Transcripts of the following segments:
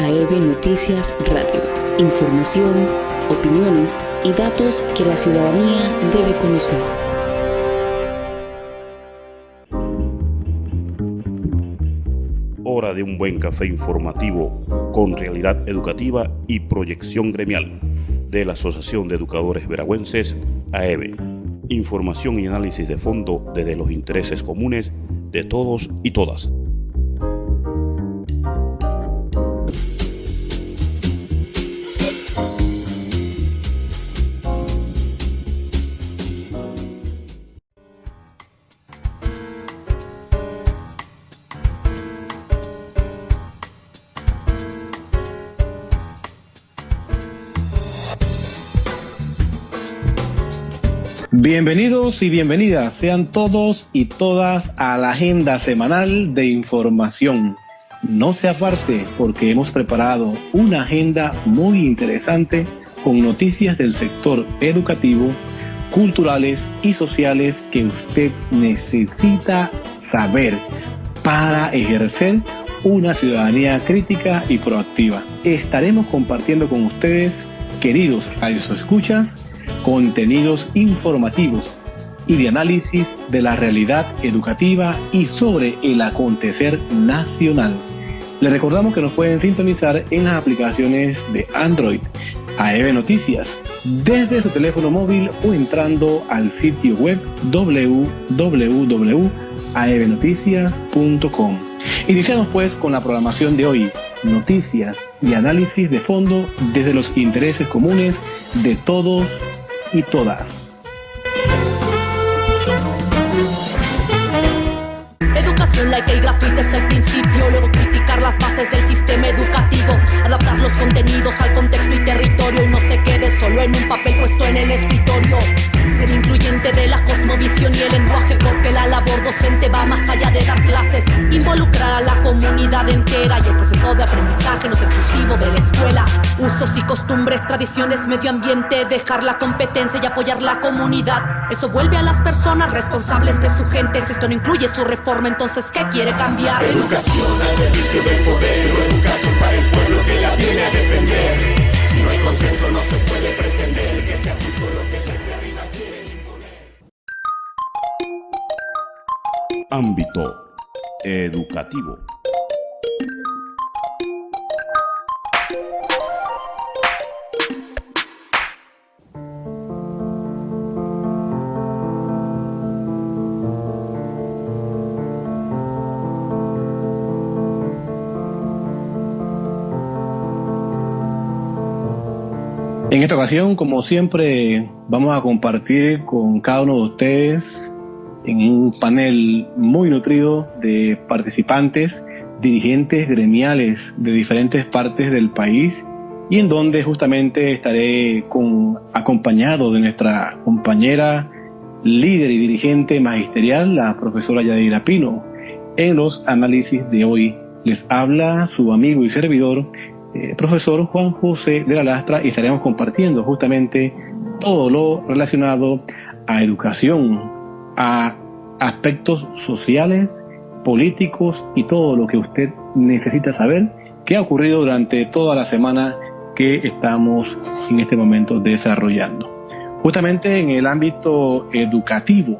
AEB Noticias Radio. Información, opiniones y datos que la ciudadanía debe conocer. Hora de un buen café informativo con realidad educativa y proyección gremial de la Asociación de Educadores Veragüenses, AEB. Información y análisis de fondo desde los intereses comunes de todos y todas. Bienvenidos y bienvenidas sean todos y todas a la agenda semanal de información. No se aparte porque hemos preparado una agenda muy interesante con noticias del sector educativo, culturales y sociales que usted necesita saber para ejercer una ciudadanía crítica y proactiva. Estaremos compartiendo con ustedes, queridos radioescuchas, contenidos informativos y de análisis de la realidad educativa y sobre el acontecer nacional. Les recordamos que nos pueden sintonizar en las aplicaciones de Android, AEB Noticias, desde su teléfono móvil o entrando al sitio web www.aebnoticias.com. Iniciamos pues con la programación de hoy, noticias y análisis de fondo desde los intereses comunes de todos y todas. Educación laica y gratuita es el principio, luego criticar las bases del sistema educativo, adaptar los contenidos al contexto y territorio y no se quede solo en un papel puesto en el escritorio. Ser incluyente de la cosmovisión y el lenguaje porque la labor docente va más allá de dar clases, involucrar a la comunidad entera y el proceso de aprendizaje no es exclusivo de la escuela. Usos y costumbres, tradiciones, medio ambiente, dejar la competencia y apoyar la comunidad. Eso vuelve a las personas responsables de su gente. Si esto no incluye su reforma, entonces ¿qué quiere cambiar? Educación al servicio del poder o educación para el pueblo que la viene a defender. Si no hay consenso no se puede pretender que sea justo lo que desde arriba quieren imponer. Ámbito educativo. En esta ocasión, como siempre, vamos a compartir con cada uno de ustedes en un panel muy nutrido de participantes, dirigentes gremiales de diferentes partes del país y en donde justamente estaré acompañado de nuestra compañera líder y dirigente magisterial, la profesora Yadira Pino. En los análisis de hoy les habla su amigo y servidor, profesor Juan José de la Lastra, y estaremos compartiendo justamente todo lo relacionado a educación, a aspectos sociales, políticos y todo lo que usted necesita saber que ha ocurrido durante toda la semana que estamos en este momento desarrollando. Justamente en el ámbito educativo,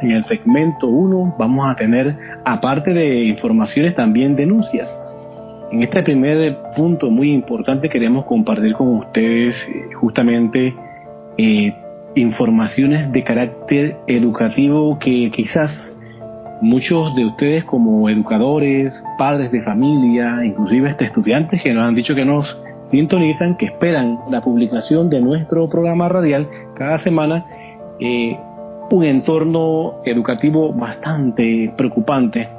en el segmento 1, vamos a tener, aparte de informaciones, también denuncias. En este primer punto muy importante queremos compartir con ustedes justamente informaciones de carácter educativo que quizás muchos de ustedes como educadores, padres de familia, inclusive estudiantes que nos han dicho que nos sintonizan, que esperan la publicación de nuestro programa radial cada semana, un entorno educativo bastante preocupante,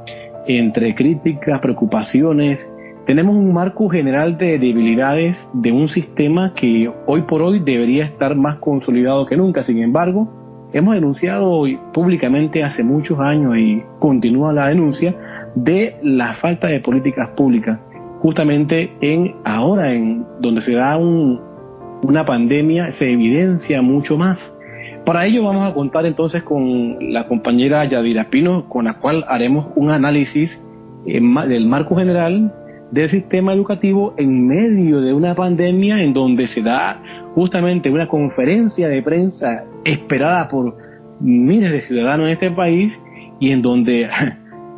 entre críticas, preocupaciones. Tenemos un marco general de debilidades de un sistema que hoy por hoy debería estar más consolidado que nunca. Sin embargo, hemos denunciado públicamente hace muchos años y continúa la denuncia de la falta de políticas públicas. Justamente ahora en donde se da una pandemia se evidencia mucho más. Para ello vamos a contar entonces con la compañera Yadira Pino, con la cual haremos un análisis del marco general del sistema educativo en medio de una pandemia en donde se da justamente una conferencia de prensa esperada por miles de ciudadanos en este país y en donde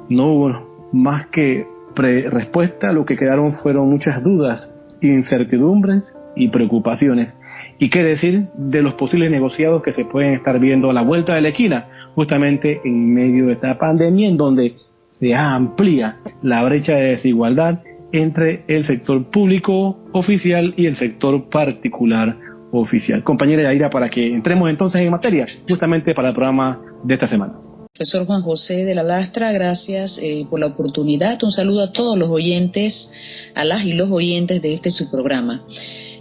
no hubo más que respuesta, lo que quedaron fueron muchas dudas, incertidumbres y preocupaciones. ¿Y qué decir de los posibles negociados que se pueden estar viendo a la vuelta de la esquina, justamente en medio de esta pandemia en donde se amplía la brecha de desigualdad entre el sector público oficial y el sector particular oficial? Compañera Yaira, para que entremos entonces en materia, justamente para el programa de esta semana. Profesor Juan José de la Lastra, gracias por la oportunidad. Un saludo a todos los oyentes, a las y los oyentes de este su programa.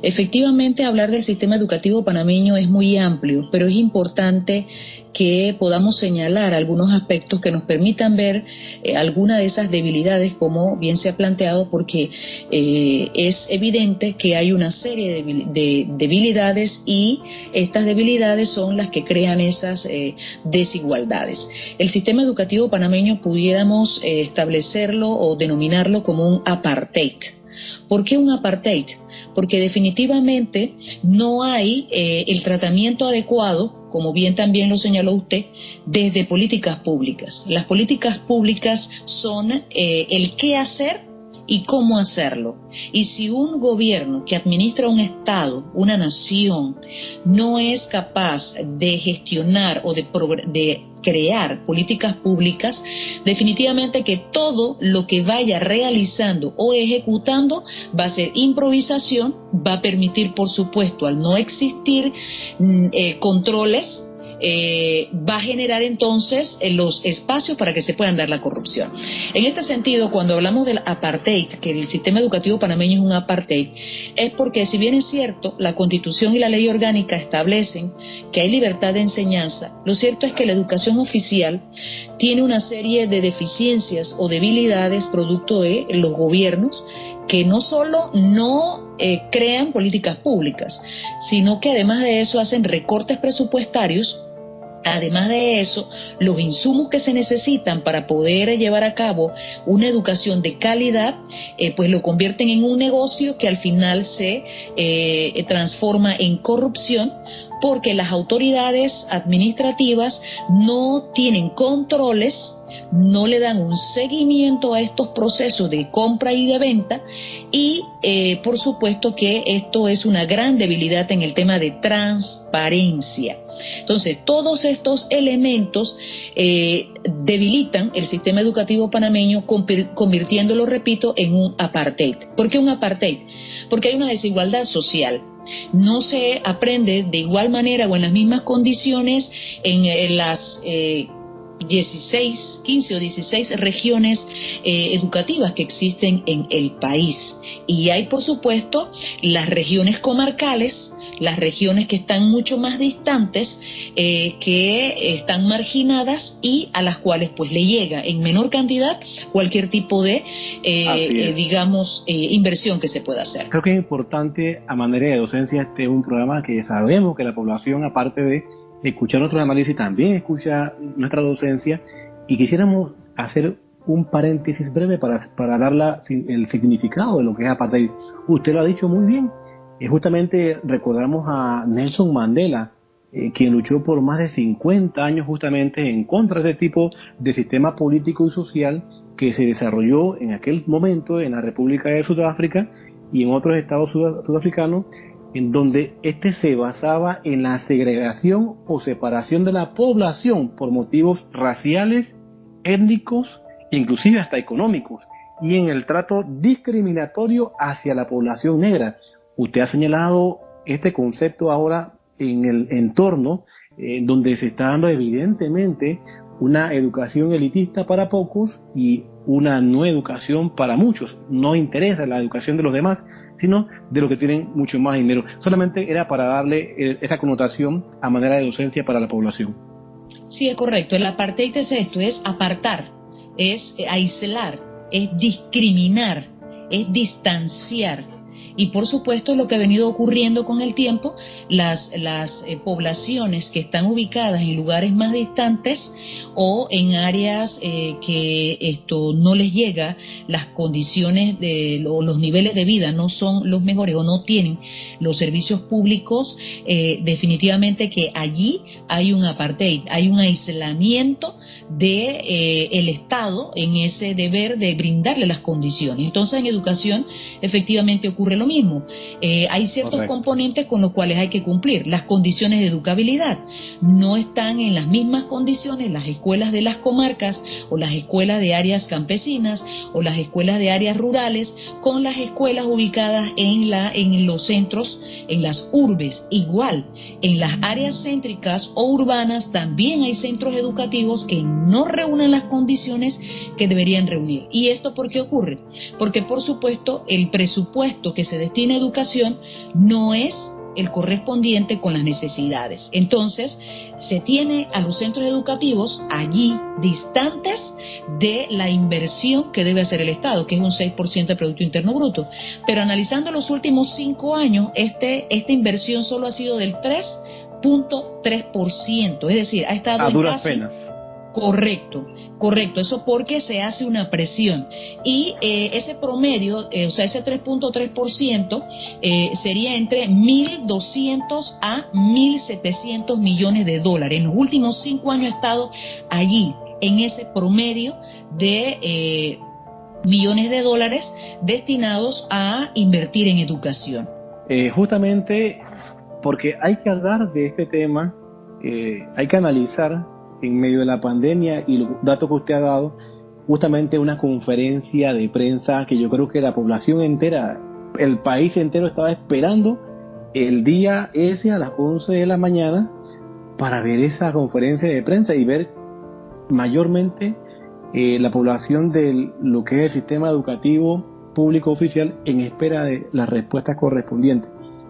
Efectivamente, hablar del sistema educativo panameño es muy amplio, pero es importante que podamos señalar algunos aspectos que nos permitan ver alguna de esas debilidades, como bien se ha planteado, porque es evidente que hay una serie de debilidades y estas debilidades son las que crean esas desigualdades. El sistema educativo panameño pudiéramos establecerlo o denominarlo como un apartheid. ¿Por qué un apartheid? Porque definitivamente no hay el tratamiento adecuado, como bien también lo señaló usted, desde políticas públicas. Las políticas públicas son el qué hacer y cómo hacerlo. Y si un gobierno que administra un Estado, una nación, no es capaz de gestionar o de crear políticas públicas, definitivamente que todo lo que vaya realizando o ejecutando va a ser improvisación, va a permitir, por supuesto, al no existir controles, va a generar entonces los espacios para que se puedan dar la corrupción. En este sentido, cuando hablamos del apartheid, que el sistema educativo panameño es un apartheid, es porque, si bien es cierto, la Constitución y la Ley Orgánica establecen que hay libertad de enseñanza, lo cierto es que la educación oficial tiene una serie de deficiencias o debilidades producto de los gobiernos que no solo no crean políticas públicas, sino que además de eso hacen recortes presupuestarios. Además de eso, los insumos que se necesitan para poder llevar a cabo una educación de calidad, pues lo convierten en un negocio que al final se transforma en corrupción, porque las autoridades administrativas no tienen controles, no le dan un seguimiento a estos procesos de compra y de venta y por supuesto que esto es una gran debilidad en el tema de transparencia. Entonces, todos estos elementos debilitan el sistema educativo panameño, convirtiéndolo, repito, en un apartheid. ¿Por qué un apartheid? Porque hay una desigualdad social. No se aprende de igual manera o en las mismas condiciones en las 15 o 16 regiones educativas que existen en el país. Y hay, por supuesto, las regiones comarcales, las regiones que están mucho más distantes, que están marginadas y a las cuales pues le llega en menor cantidad cualquier tipo de, inversión que se pueda hacer. Creo que es importante, a manera de docencia, este es un programa que sabemos que la población, aparte de escuchar nuestro análisis, también escucha nuestra docencia, y quisiéramos hacer un paréntesis breve para dar el significado de lo que es apartheid. Usted lo ha dicho muy bien. Justamente recordamos a Nelson Mandela, quien luchó por más de 50 años justamente en contra de ese tipo de sistema político y social que se desarrolló en aquel momento en la República de Sudáfrica y en otros estados sudafricanos, en donde se basaba en la segregación o separación de la población por motivos raciales, étnicos, inclusive hasta económicos, y en el trato discriminatorio hacia la población negra. Usted ha señalado este concepto ahora en el entorno donde se está dando evidentemente una educación elitista para pocos y una no educación para muchos. No interesa la educación de los demás, sino de los que tienen mucho más dinero. Solamente era para darle esa connotación a manera de docencia para la población. Sí, es correcto. El apartheid es esto, es apartar, es aislar, es discriminar, es distanciar. Y por supuesto lo que ha venido ocurriendo con el tiempo, las poblaciones que están ubicadas en lugares más distantes o en áreas que esto no les llega, las condiciones o los niveles de vida no son los mejores o no tienen los servicios públicos, definitivamente que allí hay un apartheid, hay un aislamiento de el Estado en ese deber de brindarle las condiciones. Entonces en educación efectivamente ocurre lo mismo. Hay ciertos Correcto. componentes con los cuales hay que cumplir. Las condiciones de educabilidad no están en las mismas condiciones las escuelas de las comarcas o las escuelas de áreas campesinas o las escuelas de áreas rurales con las escuelas ubicadas en los centros, en las urbes. Igual, en las áreas céntricas o urbanas también hay centros educativos que no reúnen las condiciones que deberían reunir. ¿Y esto por qué ocurre? Porque por supuesto el presupuesto que se destina a educación no es el correspondiente con las necesidades. Entonces, se tiene a los centros educativos allí distantes de la inversión que debe hacer el Estado, que es un 6% del Producto Interno Bruto. Pero analizando los últimos 5 años, esta inversión solo ha sido del 3.3%, es decir, ha estado A en duras casi... penas. Correcto, eso porque se hace una presión y ese promedio, o sea, ese 3.3% sería entre 1.200 a 1.700 millones de dólares. En los últimos 5 años ha estado allí, en ese promedio de millones de dólares destinados a invertir en educación. Justamente porque hay que hablar de este tema, hay que analizar en medio de la pandemia y los datos que usted ha dado, justamente una conferencia de prensa que yo creo que la población entera, el país entero estaba esperando el día ese a las 11 de la mañana para ver esa conferencia de prensa y ver mayormente la población de lo que es el sistema educativo público oficial en espera de las respuestas correspondientes.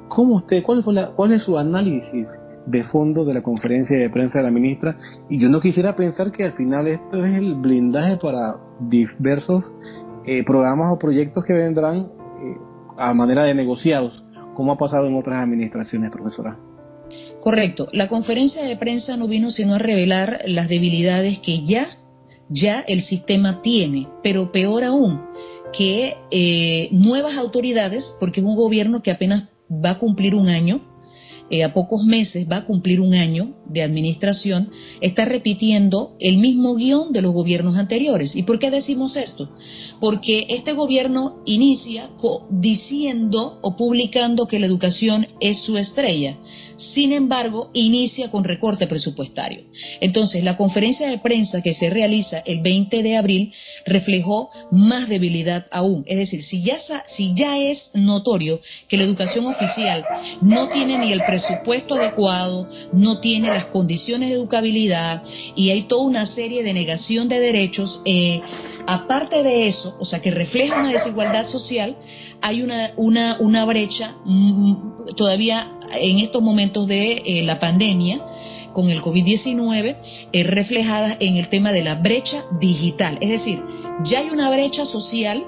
¿Cómo usted, cuál es su análisis de fondo de la conferencia de prensa de la ministra? Y yo no quisiera pensar que al final esto es el blindaje para diversos programas o proyectos que vendrán a manera de negociados, como ha pasado en otras administraciones, profesora. Correcto, la conferencia de prensa no vino sino a revelar las debilidades que ya el sistema tiene, pero peor aún, que nuevas autoridades, porque es un gobierno que apenas va a cumplir un año, a pocos meses va a cumplir un año de administración, está repitiendo el mismo guión de los gobiernos anteriores. ¿Y por qué decimos esto? Porque este gobierno inicia diciendo o publicando que la educación es su estrella. Sin embargo, inicia con recorte presupuestario. Entonces, la conferencia de prensa que se realiza el 20 de abril reflejó más debilidad aún. Es decir, si ya es notorio que la educación oficial no tiene ni el presupuesto adecuado, no tiene las condiciones de educabilidad y hay toda una serie de negación de derechos, aparte de eso, o sea, que refleja una desigualdad social, hay una brecha todavía en estos momentos de la pandemia con el COVID-19 reflejada en el tema de la brecha digital. Es decir, ya hay una brecha social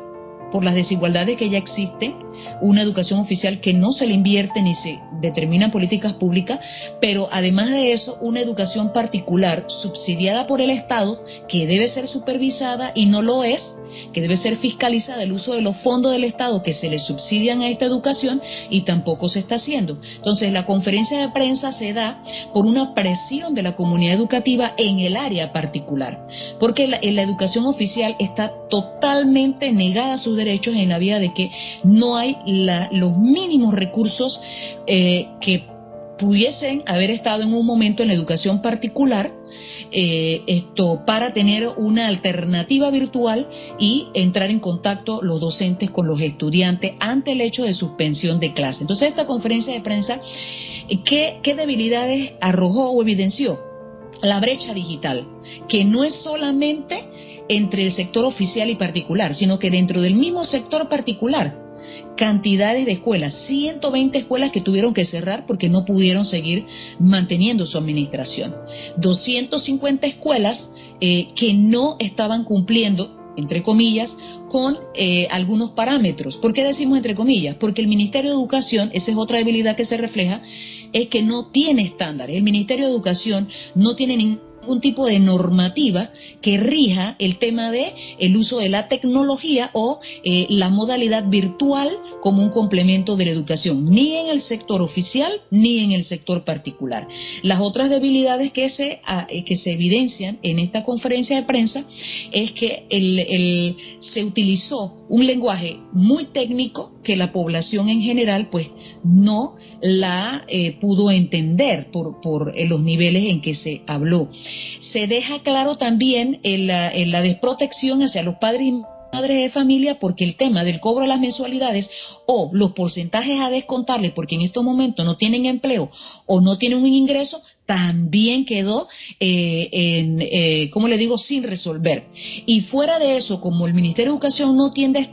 por las desigualdades que ya existen, una educación oficial que no se le invierte ni se determinan políticas públicas, pero además de eso, una educación particular subsidiada por el Estado que debe ser supervisada y no lo es, que debe ser fiscalizada el uso de los fondos del Estado que se le subsidian a esta educación y tampoco se está haciendo. Entonces, la conferencia de prensa se da por una presión de la comunidad educativa en el área particular, porque la educación oficial está totalmente negada a sus derechos en la vía de que no hay los mínimos recursos que pudiesen haber estado en un momento en la educación particular para tener una alternativa virtual y entrar en contacto los docentes con los estudiantes ante el hecho de suspensión de clase. Entonces, esta conferencia de prensa, ¿qué debilidades arrojó o evidenció? La brecha digital, que no es solamente entre el sector oficial y particular, sino que dentro del mismo sector particular, cantidades de escuelas, 120 escuelas que tuvieron que cerrar porque no pudieron seguir manteniendo su administración, 250 escuelas que no estaban cumpliendo entre comillas, con algunos parámetros. ¿Por qué decimos entre comillas? Porque el Ministerio de Educación, esa es otra debilidad que se refleja, es que no tiene estándares. El Ministerio de Educación no tiene ningún tipo de normativa que rija el tema de el uso de la tecnología o la modalidad virtual como un complemento de la educación, ni en el sector oficial ni en el sector particular. Las otras debilidades que se evidencian en esta conferencia de prensa es que se utilizó un lenguaje muy técnico que la población en general pues no la pudo entender por los niveles en que se habló. Se deja claro también la desprotección hacia los padres y madres de familia, porque el tema del cobro de las mensualidades o los porcentajes a descontarles porque en estos momentos no tienen empleo o no tienen un ingreso también quedó, sin resolver. Y fuera de eso, como el Ministerio de Educación no tiene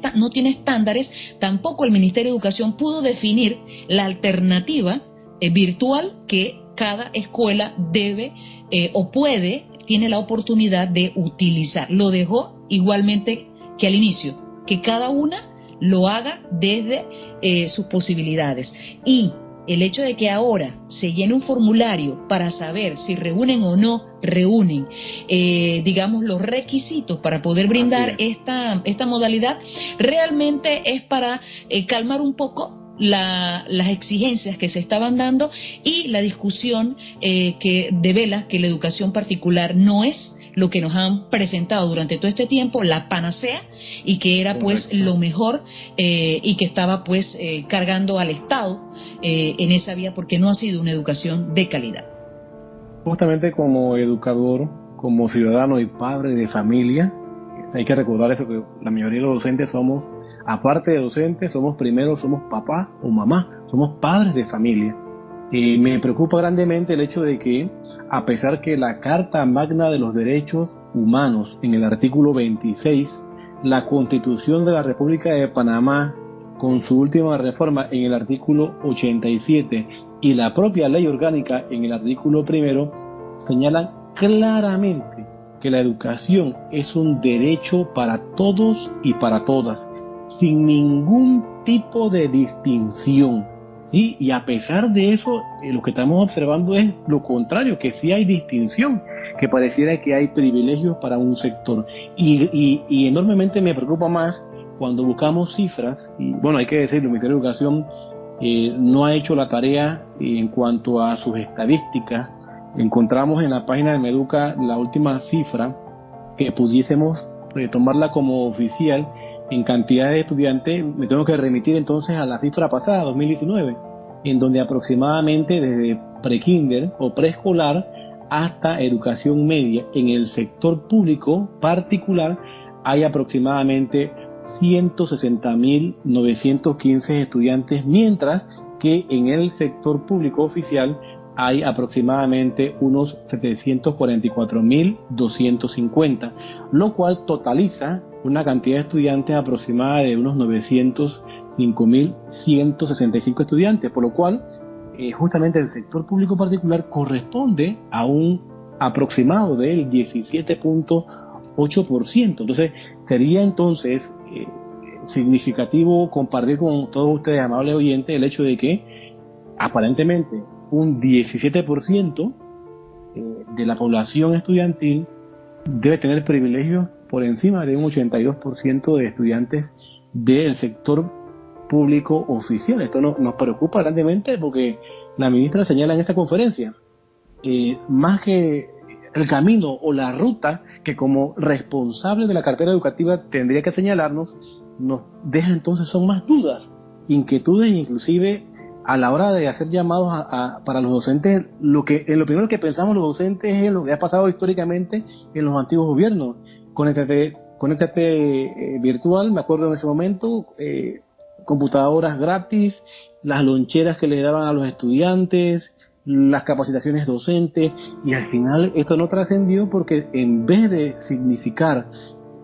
estándares, tampoco el Ministerio de Educación pudo definir la alternativa virtual que cada escuela debe tiene la oportunidad de utilizar. Lo dejó igualmente que al inicio, que cada una lo haga desde sus posibilidades. Y el hecho de que ahora se llene un formulario para saber si reúnen o no reúnen, los requisitos para poder brindar esta modalidad, realmente es para calmar un poco las exigencias que se estaban dando y la discusión que devela que la educación particular no es lo que nos han presentado durante todo este tiempo, la panacea, y que era pues lo mejor y que estaba pues cargando al Estado en esa vía, porque no ha sido una educación de calidad. Justamente como educador, como ciudadano y padre de familia, hay que recordar eso, que la mayoría de los docentes somos, aparte de docentes, somos papá o mamá, somos padres de familia. Me preocupa grandemente el hecho de que, a pesar que la Carta Magna de los Derechos Humanos, en el artículo 26, la Constitución de la República de Panamá, con su última reforma en el artículo 87, y la propia Ley Orgánica en el artículo 1, señalan claramente que la educación es un derecho para todos y para todas, sin ningún tipo de distinción. ¿Sí? Y a pesar de eso, lo que estamos observando es lo contrario, que sí hay distinción, que pareciera que hay privilegios para un sector. Y enormemente me preocupa más cuando buscamos cifras, y bueno, hay que decirlo, el Ministerio de Educación no ha hecho la tarea en cuanto a sus estadísticas. Encontramos en la página de Meduca la última cifra que pudiésemos tomarla como oficial en cantidad de estudiantes. Me tengo que remitir entonces a la cifra pasada, 2019, en donde aproximadamente desde prekinder o preescolar hasta educación media en el sector público particular hay aproximadamente 160.915 estudiantes, mientras que en el sector público oficial hay aproximadamente unos 744.250, lo cual totaliza una cantidad de estudiantes aproximada de unos 905.165 estudiantes, por lo cual justamente el sector público particular corresponde a un aproximado del 17.8%. Entonces sería entonces significativo compartir con todos ustedes, amables oyentes, el hecho de que aparentemente un 17% de la población estudiantil debe tener privilegios por encima de un 82% de estudiantes del sector público oficial. Esto nos preocupa grandemente porque la ministra señala en esta conferencia, más que el camino o la ruta que como responsable de la cartera educativa tendría que señalarnos, nos deja entonces son más dudas, inquietudes, inclusive a la hora de hacer llamados para los docentes. Lo primero que pensamos los docentes es lo que ha pasado históricamente en los antiguos gobiernos. Conéctate virtual, me acuerdo en ese momento, computadoras gratis, las loncheras que le daban a los estudiantes, las capacitaciones docentes, y al final esto no trascendió porque en vez de significar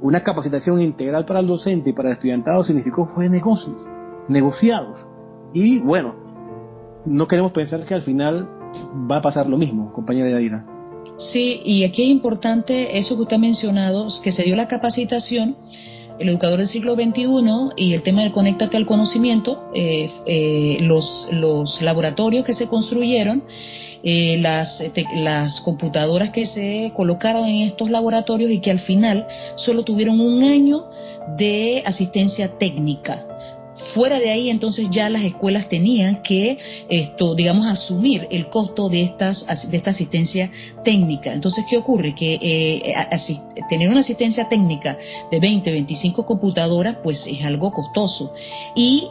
una capacitación integral para el docente y para el estudiantado, fue negociados. Y bueno, no queremos pensar que al final va a pasar lo mismo, compañera Yadira. Sí, y aquí es importante eso que usted ha mencionado, que se dio la capacitación, el educador del siglo XXI y el tema del conéctate al conocimiento, los laboratorios que se construyeron, las computadoras que se colocaron en estos laboratorios y que al final solo tuvieron un año de asistencia técnica. Fuera de ahí, entonces ya las escuelas tenían que, asumir el costo de esta asistencia técnica. Entonces, ¿qué ocurre? Que tener una asistencia técnica de 20, 25 computadoras, pues es algo costoso. Y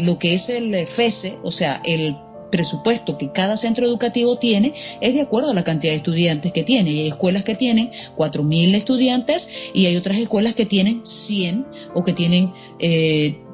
lo que es el FESE, o sea, el presupuesto que cada centro educativo tiene es de acuerdo a la cantidad de estudiantes que tiene, y hay escuelas que tienen 4.000 estudiantes y hay otras escuelas que tienen 100 o que tienen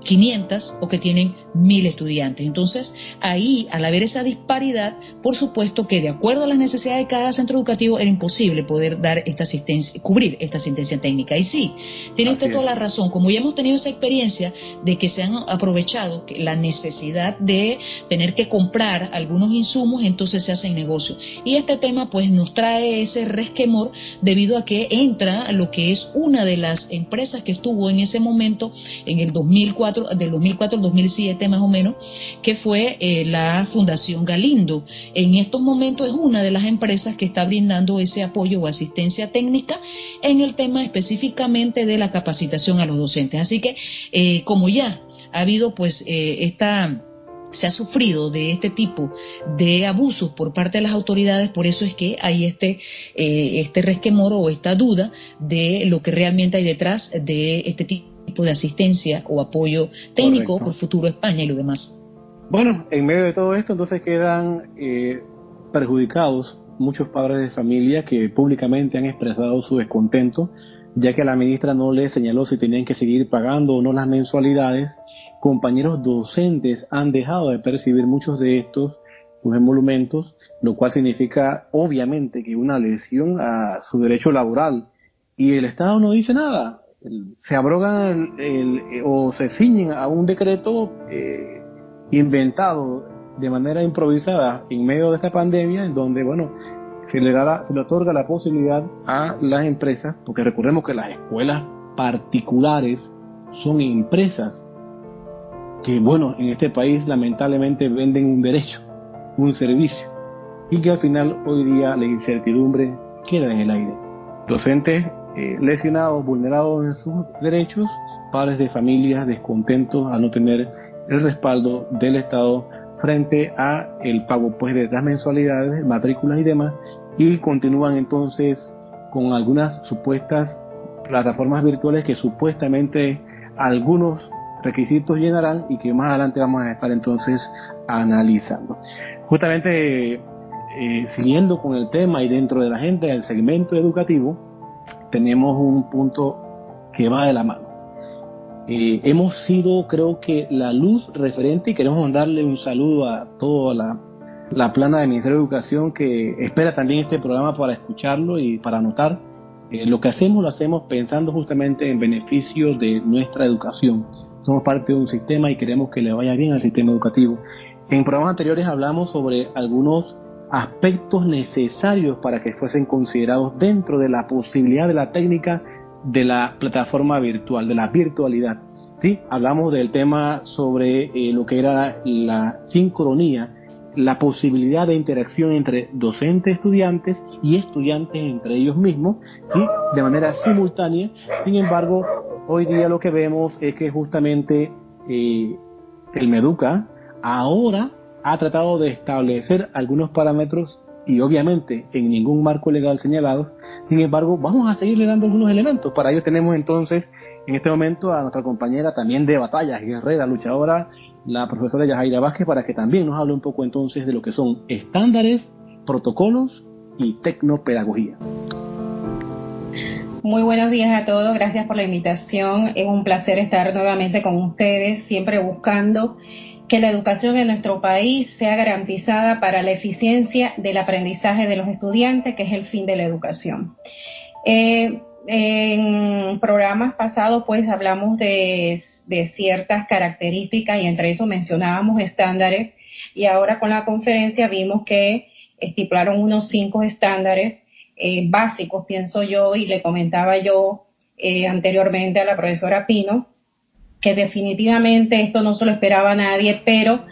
500 o que tienen 1.000 estudiantes. Entonces, ahí, al haber esa disparidad, por supuesto que de acuerdo a las necesidades de cada centro educativo era imposible poder dar esta asistencia, cubrir esta asistencia técnica. Y sí, tiene usted toda la razón, como ya hemos tenido esa experiencia de que se han aprovechado la necesidad de tener que comprar algunos insumos, entonces se hacen negocios. Y este tema pues nos trae ese resquemor debido a que entra lo que es una de las empresas que estuvo en ese momento, en el 2004, del 2004 al 2007 más o menos, que fue la Fundación Galindo. En estos momentos es una de las empresas que está brindando ese apoyo o asistencia técnica en el tema específicamente de la capacitación a los docentes. Así que como ya ha habido pues se ha sufrido de este tipo de abusos por parte de las autoridades, por eso es que hay este resquemor o esta duda de lo que realmente hay detrás de este tipo de asistencia o apoyo técnico. Correcto. Por Futuro España y lo demás. Bueno, en medio de todo esto entonces quedan perjudicados muchos padres de familia que públicamente han expresado su descontento, ya que la ministra no les señaló si tenían que seguir pagando o no las mensualidades. Compañeros docentes han dejado de percibir muchos de estos emolumentos, lo cual significa obviamente que una lesión a su derecho laboral, y el Estado no dice nada. Se abrogan o se ciñen a un decreto inventado de manera improvisada en medio de esta pandemia, en donde se le otorga la posibilidad a las empresas, porque recordemos que las escuelas particulares son empresas que en este país lamentablemente venden un derecho, un servicio, y que al final hoy día la incertidumbre queda en el aire. Docentes lesionados, vulnerados en sus derechos, padres de familias descontentos al no tener el respaldo del Estado frente a el pago de las mensualidades, matrículas y demás, y continúan entonces con algunas supuestas plataformas virtuales que supuestamente algunos requisitos llenarán y que más adelante vamos a estar entonces analizando. Justamente siguiendo con el tema y dentro de la agenda del segmento educativo, tenemos un punto que va de la mano. Hemos sido, creo que, la luz referente, y queremos mandarle un saludo a toda la plana del Ministerio de Educación que espera también este programa para escucharlo y para anotar. Lo que hacemos, lo hacemos pensando justamente en beneficio de nuestra educación. Somos parte de un sistema y queremos que le vaya bien al sistema educativo. En programas anteriores hablamos sobre algunos aspectos necesarios para que fuesen considerados dentro de la posibilidad de la técnica de la plataforma virtual, de la virtualidad. ¿Sí? Hablamos del tema sobre lo que era la sincronía, la posibilidad de interacción entre docentes, estudiantes y estudiantes entre ellos mismos, ¿sí? De manera simultánea. Sin embargo, hoy día lo que vemos es que justamente el MEDUCA ahora ha tratado de establecer algunos parámetros y obviamente en ningún marco legal señalado. Sin embargo, vamos a seguirle dando algunos elementos. Para ello tenemos entonces en este momento a nuestra compañera también de batallas, guerrera, luchadora, la profesora Yajaira Vázquez, para que también nos hable un poco entonces de lo que son estándares, protocolos y tecnopedagogía. Muy buenos días a todos, gracias por la invitación. Es un placer estar nuevamente con ustedes, siempre buscando que la educación en nuestro país sea garantizada para la eficiencia del aprendizaje de los estudiantes, que es el fin de la educación. En programas pasados pues hablamos de ciertas características y entre eso mencionábamos estándares, y ahora con la conferencia vimos que estipularon unos 5 estándares básicos, pienso yo, y le comentaba yo anteriormente a la profesora Pino, que definitivamente esto no se lo esperaba nadie, pero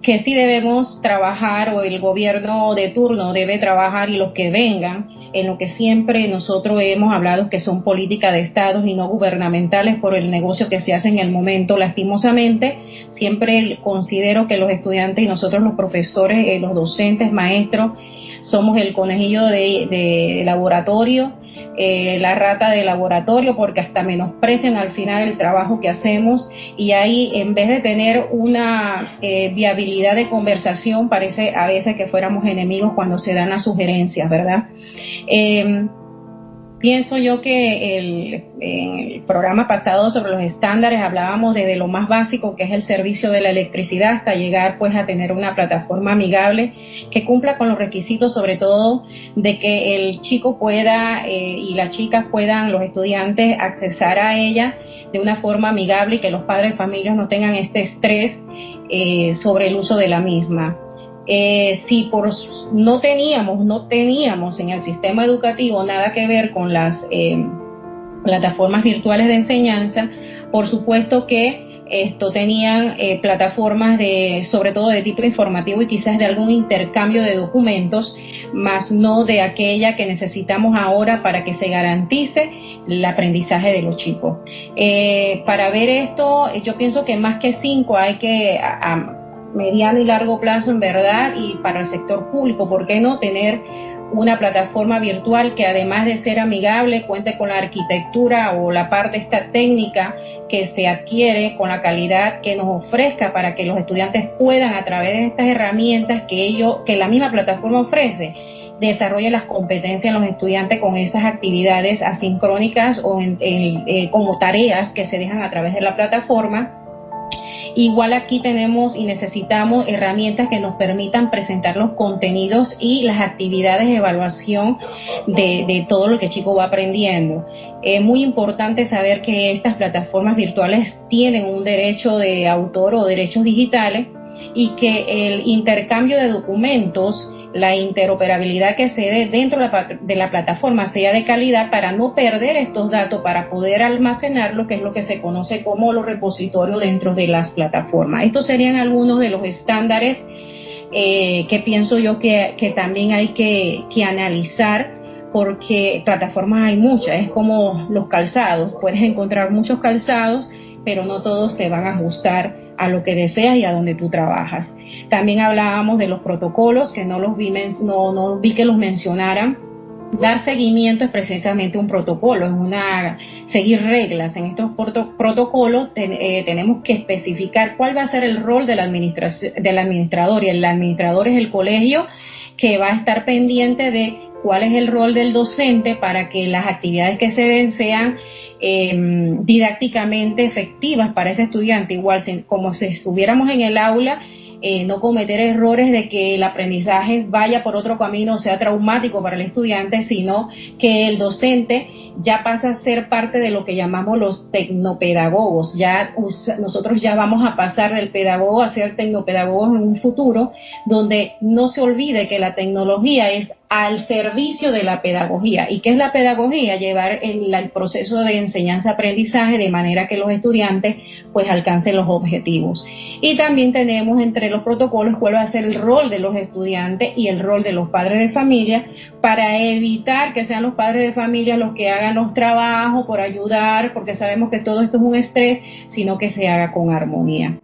que sí debemos trabajar, o el gobierno de turno debe trabajar, y los que vengan, en lo que siempre nosotros hemos hablado, que son políticas de estados y no gubernamentales por el negocio que se hace en el momento. Lastimosamente, siempre considero que los estudiantes y nosotros los profesores, los docentes, maestros, somos el conejillo de laboratorio, la rata de laboratorio, porque hasta menosprecian al final el trabajo que hacemos, y ahí, en vez de tener una viabilidad de conversación, parece a veces que fuéramos enemigos cuando se dan las sugerencias, ¿verdad? Pienso yo que en el programa pasado sobre los estándares hablábamos desde lo más básico, que es el servicio de la electricidad, hasta llegar pues a tener una plataforma amigable que cumpla con los requisitos, sobre todo de que el chico pueda y las chicas puedan, los estudiantes, accesar a ella de una forma amigable, y que los padres de familia no tengan este estrés sobre el uso de la misma. Si no teníamos en el sistema educativo nada que ver con las plataformas virtuales de enseñanza, por supuesto que tenían plataformas sobre todo de tipo informativo y quizás de algún intercambio de documentos, más no de aquella que necesitamos ahora para que se garantice el aprendizaje de los chicos. Para ver esto, yo pienso que más que 5 hay que mediano y largo plazo, en verdad, y para el sector público, ¿por qué no tener una plataforma virtual que, además de ser amigable, cuente con la arquitectura o la parte esta técnica que se adquiere, con la calidad que nos ofrezca, para que los estudiantes puedan, a través de estas herramientas que la misma plataforma ofrece, desarrolle las competencias en los estudiantes con esas actividades asincrónicas o como tareas que se dejan a través de la plataforma? Igual aquí tenemos y necesitamos herramientas que nos permitan presentar los contenidos y las actividades de evaluación de todo lo que el chico va aprendiendo. Es muy importante saber que estas plataformas virtuales tienen un derecho de autor o derechos digitales, y que el intercambio de documentos, la interoperabilidad que se dé dentro de la plataforma sea de calidad, para no perder estos datos, para poder almacenar lo que es lo que se conoce como los repositorios dentro de las plataformas. Estos serían algunos de los estándares que pienso yo que también hay que analizar, porque plataformas hay muchas, es como los calzados, puedes encontrar muchos calzados, pero no todos te van a ajustar a lo que deseas y a donde tú trabajas. También hablábamos de los protocolos, que no vi que los mencionaran. Dar seguimiento es precisamente un protocolo, seguir reglas. En estos protocolos tenemos que especificar cuál va a ser el rol del administrador, y el administrador es el colegio, que va a estar pendiente de cuál es el rol del docente, para que las actividades que se den sean didácticamente efectivas para ese estudiante. Igual, como si estuviéramos en el aula, no cometer errores de que el aprendizaje vaya por otro camino, sea traumático para el estudiante, sino que el docente ya pasa a ser parte de lo que llamamos los tecnopedagogos. Nosotros ya vamos a pasar del pedagogo a ser tecnopedagogos en un futuro, donde no se olvide que la tecnología es al servicio de la pedagogía. ¿Y qué es la pedagogía? Llevar el proceso de enseñanza-aprendizaje de manera que los estudiantes pues alcancen los objetivos. Y también tenemos entre los protocolos cuál va a ser el rol de los estudiantes y el rol de los padres de familia, para evitar que sean los padres de familia los que hagan los trabajos por ayudar, porque sabemos que todo esto es un estrés, sino que se haga con armonía.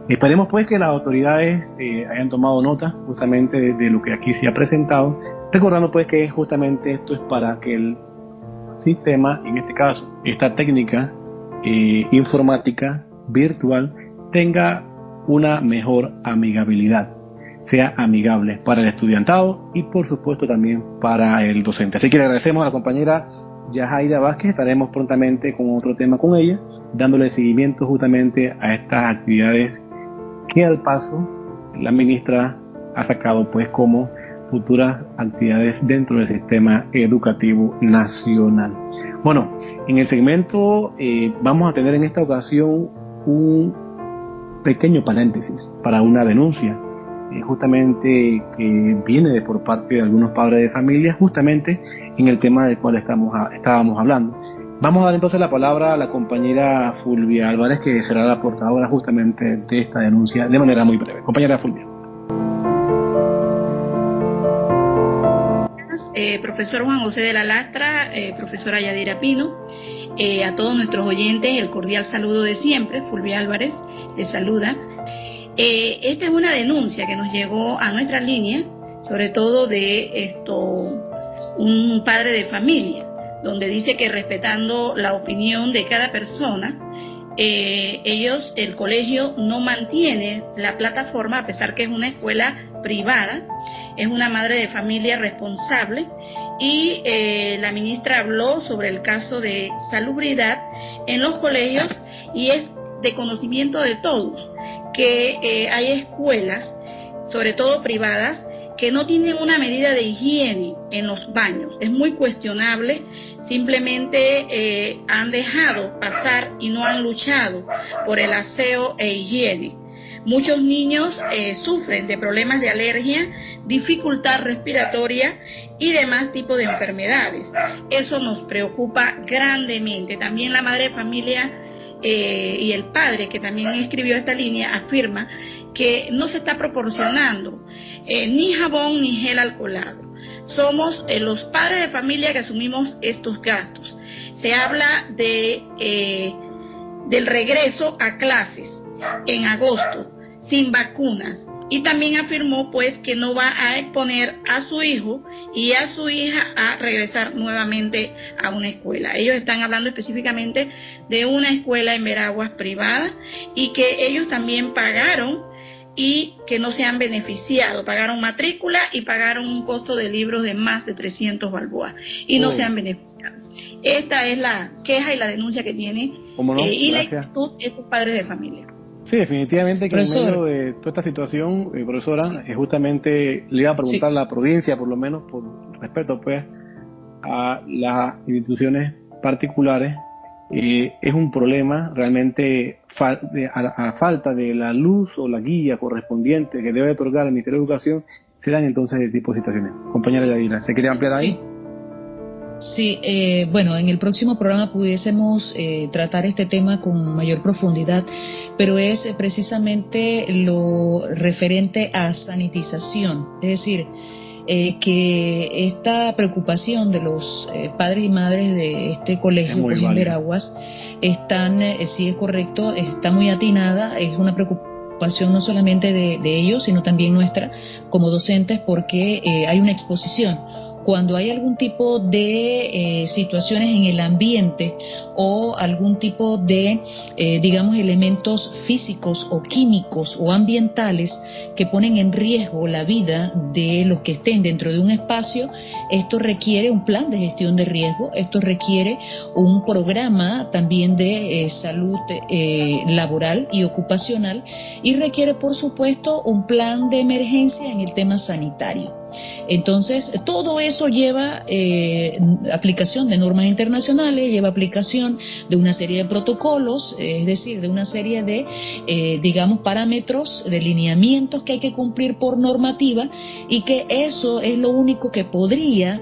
Esperemos pues que las autoridades hayan tomado nota justamente de lo que aquí se ha presentado, recordando pues que justamente esto es para que el sistema, en este caso esta técnica informática virtual, tenga una mejor amigabilidad, sea amigable para el estudiantado y por supuesto también para el docente. Así que le agradecemos a la compañera Yajaira Vázquez. Estaremos prontamente con otro tema con ella, dándole seguimiento justamente a estas actividades que al paso la ministra ha sacado pues como futuras actividades dentro del sistema educativo nacional. Bueno, en el segmento vamos a tener en esta ocasión un pequeño paréntesis para una denuncia justamente que viene por parte de algunos padres de familia, justamente en el tema del cual estábamos hablando. Vamos a dar entonces la palabra a la compañera Fulvia Álvarez, que será la portadora justamente de esta denuncia de manera muy breve. Compañera Fulvia. Profesor Juan José de la Lastra, profesora Yadira Pino, a todos nuestros oyentes el cordial saludo de siempre. Fulvia Álvarez les saluda. Esta es una denuncia que nos llegó a nuestra línea, sobre todo de un padre de familia, donde dice que respetando la opinión de cada persona, el colegio no mantiene la plataforma, a pesar que es una escuela privada. Es una madre de familia responsable y la ministra habló sobre el caso de salubridad en los colegios, y es de conocimiento de todos que hay escuelas, sobre todo privadas, que no tienen una medida de higiene en los baños. Es muy cuestionable, simplemente han dejado pasar y no han luchado por el aseo e higiene. Muchos niños sufren de problemas de alergia, dificultad respiratoria y demás tipos de enfermedades. Eso nos preocupa grandemente. También la madre de familia y el padre, que también escribió esta línea, afirma que no se está proporcionando ni jabón ni gel alcoholado. Somos los padres de familia que asumimos estos gastos. Se habla del regreso a clases en agosto sin vacunas, y también afirmó pues que no va a exponer a su hijo y a su hija a regresar nuevamente a una escuela. Ellos están hablando específicamente de una escuela en Veraguas privada, y que ellos también pagaron y que no se han beneficiado. Pagaron matrícula y pagaron un costo de libros de más de 300 balboas y no se han beneficiado. Esta es la queja y la denuncia que tiene y la inquietud de estos padres de familia. Sí, definitivamente que Profesor, en medio de toda esta situación, profesora, justamente le iba a preguntar a la provincia, por lo menos por respeto pues a las instituciones particulares, es un problema realmente a falta de la luz o la guía correspondiente que debe otorgar el Ministerio de Educación, se dan entonces este tipo de situaciones. Compañera Yadira, ¿se quiere ampliar ahí? Sí, bueno, en el próximo programa pudiésemos tratar este tema con mayor profundidad, pero es precisamente lo referente a sanitización, es decir, que esta preocupación de los padres y madres de este colegio pues, en Veraguas están, sí es correcto, está muy atinada, es una preocupación no solamente de ellos, sino también nuestra como docentes, porque hay una exposición. Cuando hay algún tipo de situaciones en el ambiente o algún tipo de, digamos, elementos físicos o químicos o ambientales que ponen en riesgo la vida de los que estén dentro de un espacio, esto requiere un plan de gestión de riesgo, esto requiere un programa también de salud laboral y ocupacional, y requiere, por supuesto, un plan de emergencia en el tema sanitario. Entonces, todo eso lleva aplicación de normas internacionales, lleva aplicación de una serie de protocolos, es decir, de una serie de, digamos, parámetros, de lineamientos que hay que cumplir por normativa, y que eso es lo único que podría,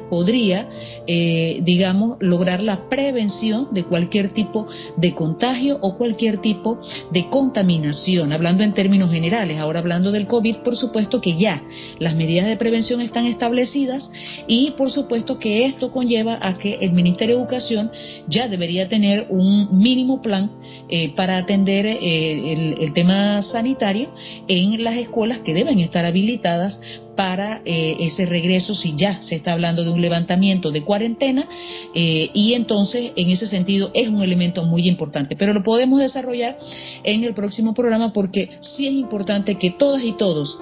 digamos, lograr la prevención de cualquier tipo de contagio o cualquier tipo de contaminación, hablando en términos generales. Ahora, hablando del COVID, por supuesto que ya las medidas de prevención están establecidas, y por supuesto que esto conlleva a que el Ministerio de Educación ya debería tener un mínimo plan para atender el tema sanitario en las escuelas que deben estar habilitadas para ese regreso, si ya se está hablando de un levantamiento de cuarentena, y entonces en ese sentido es un elemento muy importante, pero lo podemos desarrollar en el próximo programa, porque sí es importante que todas y todos,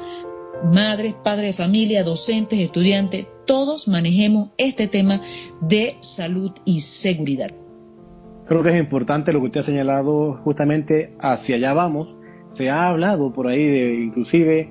madres, padres de familia, docentes, estudiantes, todos manejemos este tema de salud y seguridad. Creo que es importante lo que usted ha señalado, justamente hacia allá vamos. Se ha hablado por ahí de inclusive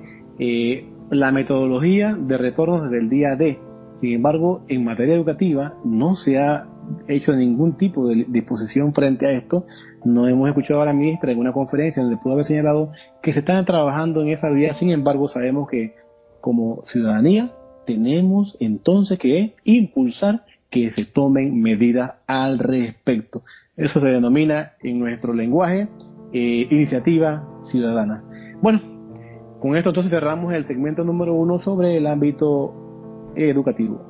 la metodología de retorno desde el día D. Sin embargo, en materia educativa no se ha hecho ningún tipo de disposición frente a esto. No hemos escuchado a la ministra en una conferencia donde pudo haber señalado que se están trabajando en esa vía. Sin embargo, sabemos que como ciudadanía tenemos entonces que impulsar que se tomen medidas al respecto. Eso se denomina en nuestro lenguaje iniciativa ciudadana. Bueno, con esto entonces cerramos el segmento número 1 sobre el ámbito educativo.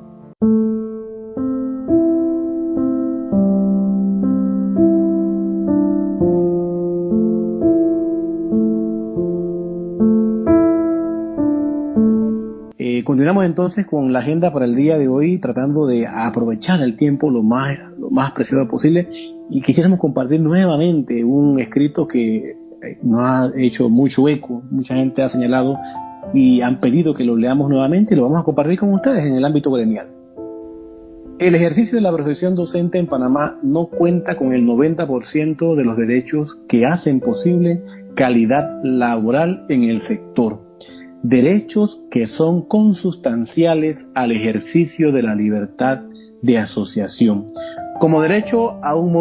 Continuamos entonces con la agenda para el día de hoy, tratando de aprovechar el tiempo lo más preciado posible, y quisiéramos compartir nuevamente un escrito que nos ha hecho mucho eco, mucha gente ha señalado y han pedido que lo leamos nuevamente, y lo vamos a compartir con ustedes en el ámbito gremial. El ejercicio de la profesión docente en Panamá no cuenta con el 90% de los derechos que hacen posible calidad laboral en el sector. Derechos que son consustanciales al ejercicio de la libertad de asociación, como derecho a un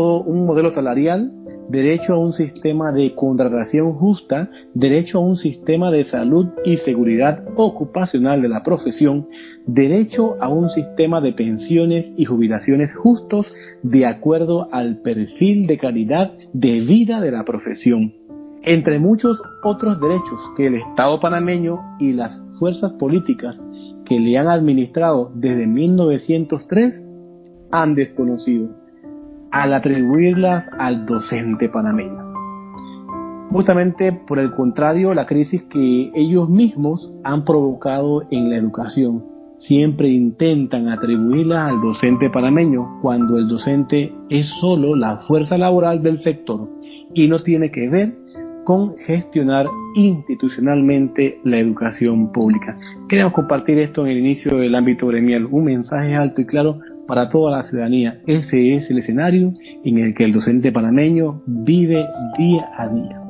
modelo salarial, derecho a un sistema de contratación justa, derecho a un sistema de salud y seguridad ocupacional de la profesión, derecho a un sistema de pensiones y jubilaciones justos de acuerdo al perfil de calidad de vida de la profesión, entre muchos otros derechos que el Estado panameño y las fuerzas políticas que le han administrado desde 1903 han desconocido, al atribuirlas al docente panameño. Justamente por el contrario, la crisis que ellos mismos han provocado en la educación siempre intentan atribuirla al docente panameño, cuando el docente es solo la fuerza laboral del sector y no tiene que ver con gestionar institucionalmente la educación pública. Queremos compartir esto en el inicio del ámbito gremial, un mensaje alto y claro para toda la ciudadanía. Ese es el escenario en el que el docente panameño vive día a día.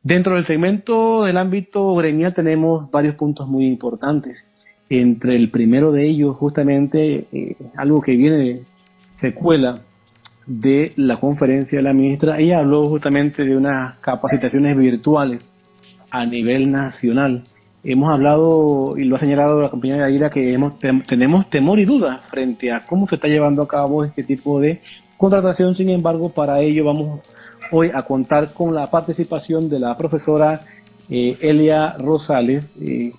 Dentro del segmento del ámbito gremial tenemos varios puntos muy importantes. Entre el primero de ellos, justamente algo que viene de secuela de la conferencia de la ministra. Ella habló justamente de unas capacitaciones virtuales a nivel nacional. Hemos hablado, y lo ha señalado la compañera Yadira, que tenemos temor y dudas frente a cómo se está llevando a cabo este tipo de contratación. Sin embargo, para ello vamos hoy a contar con la participación de la profesora Elia Rosales,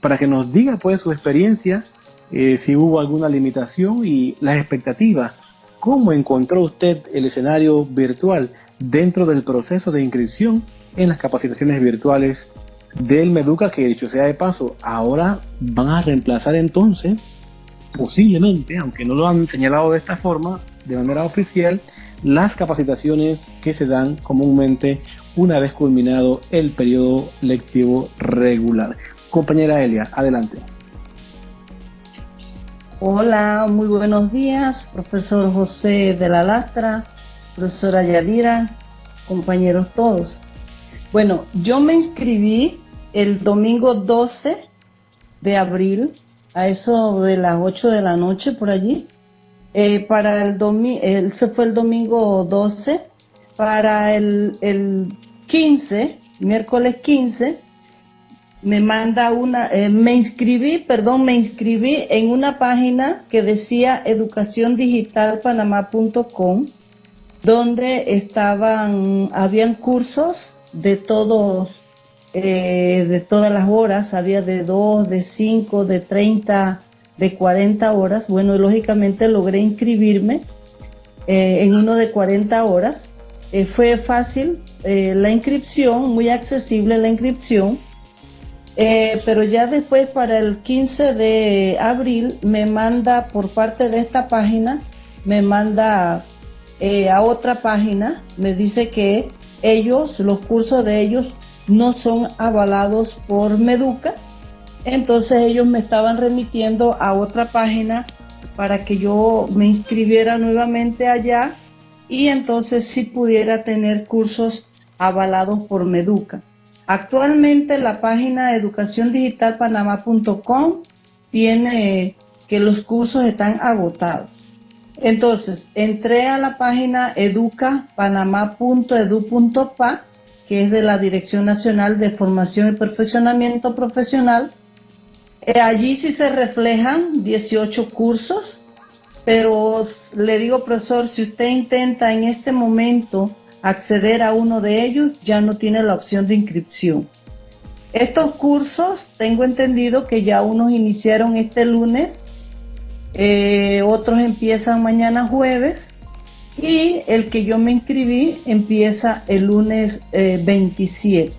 para que nos diga pues su experiencia, si hubo alguna limitación y las expectativas. ¿Cómo encontró usted el escenario virtual dentro del proceso de inscripción en las capacitaciones virtuales del Meduca, que dicho sea de paso, ahora van a reemplazar entonces, posiblemente, aunque no lo han señalado de esta forma, de manera oficial, las capacitaciones que se dan comúnmente una vez culminado el periodo lectivo regular? Compañera Elia, adelante. Hola, muy buenos días, profesor José de la Lastra, profesora Yadira, compañeros todos. Bueno, yo me inscribí el domingo 12 de abril, a eso de las 8 de la noche por allí, para se fue el domingo 12, para el 15, miércoles 15, me inscribí en una página que decía educaciondigitalpanamá.com, donde habían cursos de todas las horas, había de 2, de 5, de 30, de 40 horas. Bueno, lógicamente logré inscribirme en uno de 40 horas. Fue fácil la inscripción, muy accesible la inscripción. Pero ya después, para el 15 de abril, me manda por parte de esta página, me manda a otra página, me dice que los cursos de ellos no son avalados por Meduca. Entonces ellos me estaban remitiendo a otra página para que yo me inscribiera nuevamente allá y entonces sí pudiera tener cursos avalados por Meduca. Actualmente la página educaciondigitalpanamá.com tiene que los cursos están agotados. Entonces, entré a la página educapanamá.edu.pa, que es de la Dirección Nacional de Formación y Perfeccionamiento Profesional. Allí sí se reflejan 18 cursos, pero le digo, profesor, si usted intenta en este momento acceder a uno de ellos, ya no tiene la opción de inscripción. Estos cursos, tengo entendido que ya unos iniciaron este lunes, otros empiezan mañana jueves, y el que yo me inscribí empieza el lunes 27.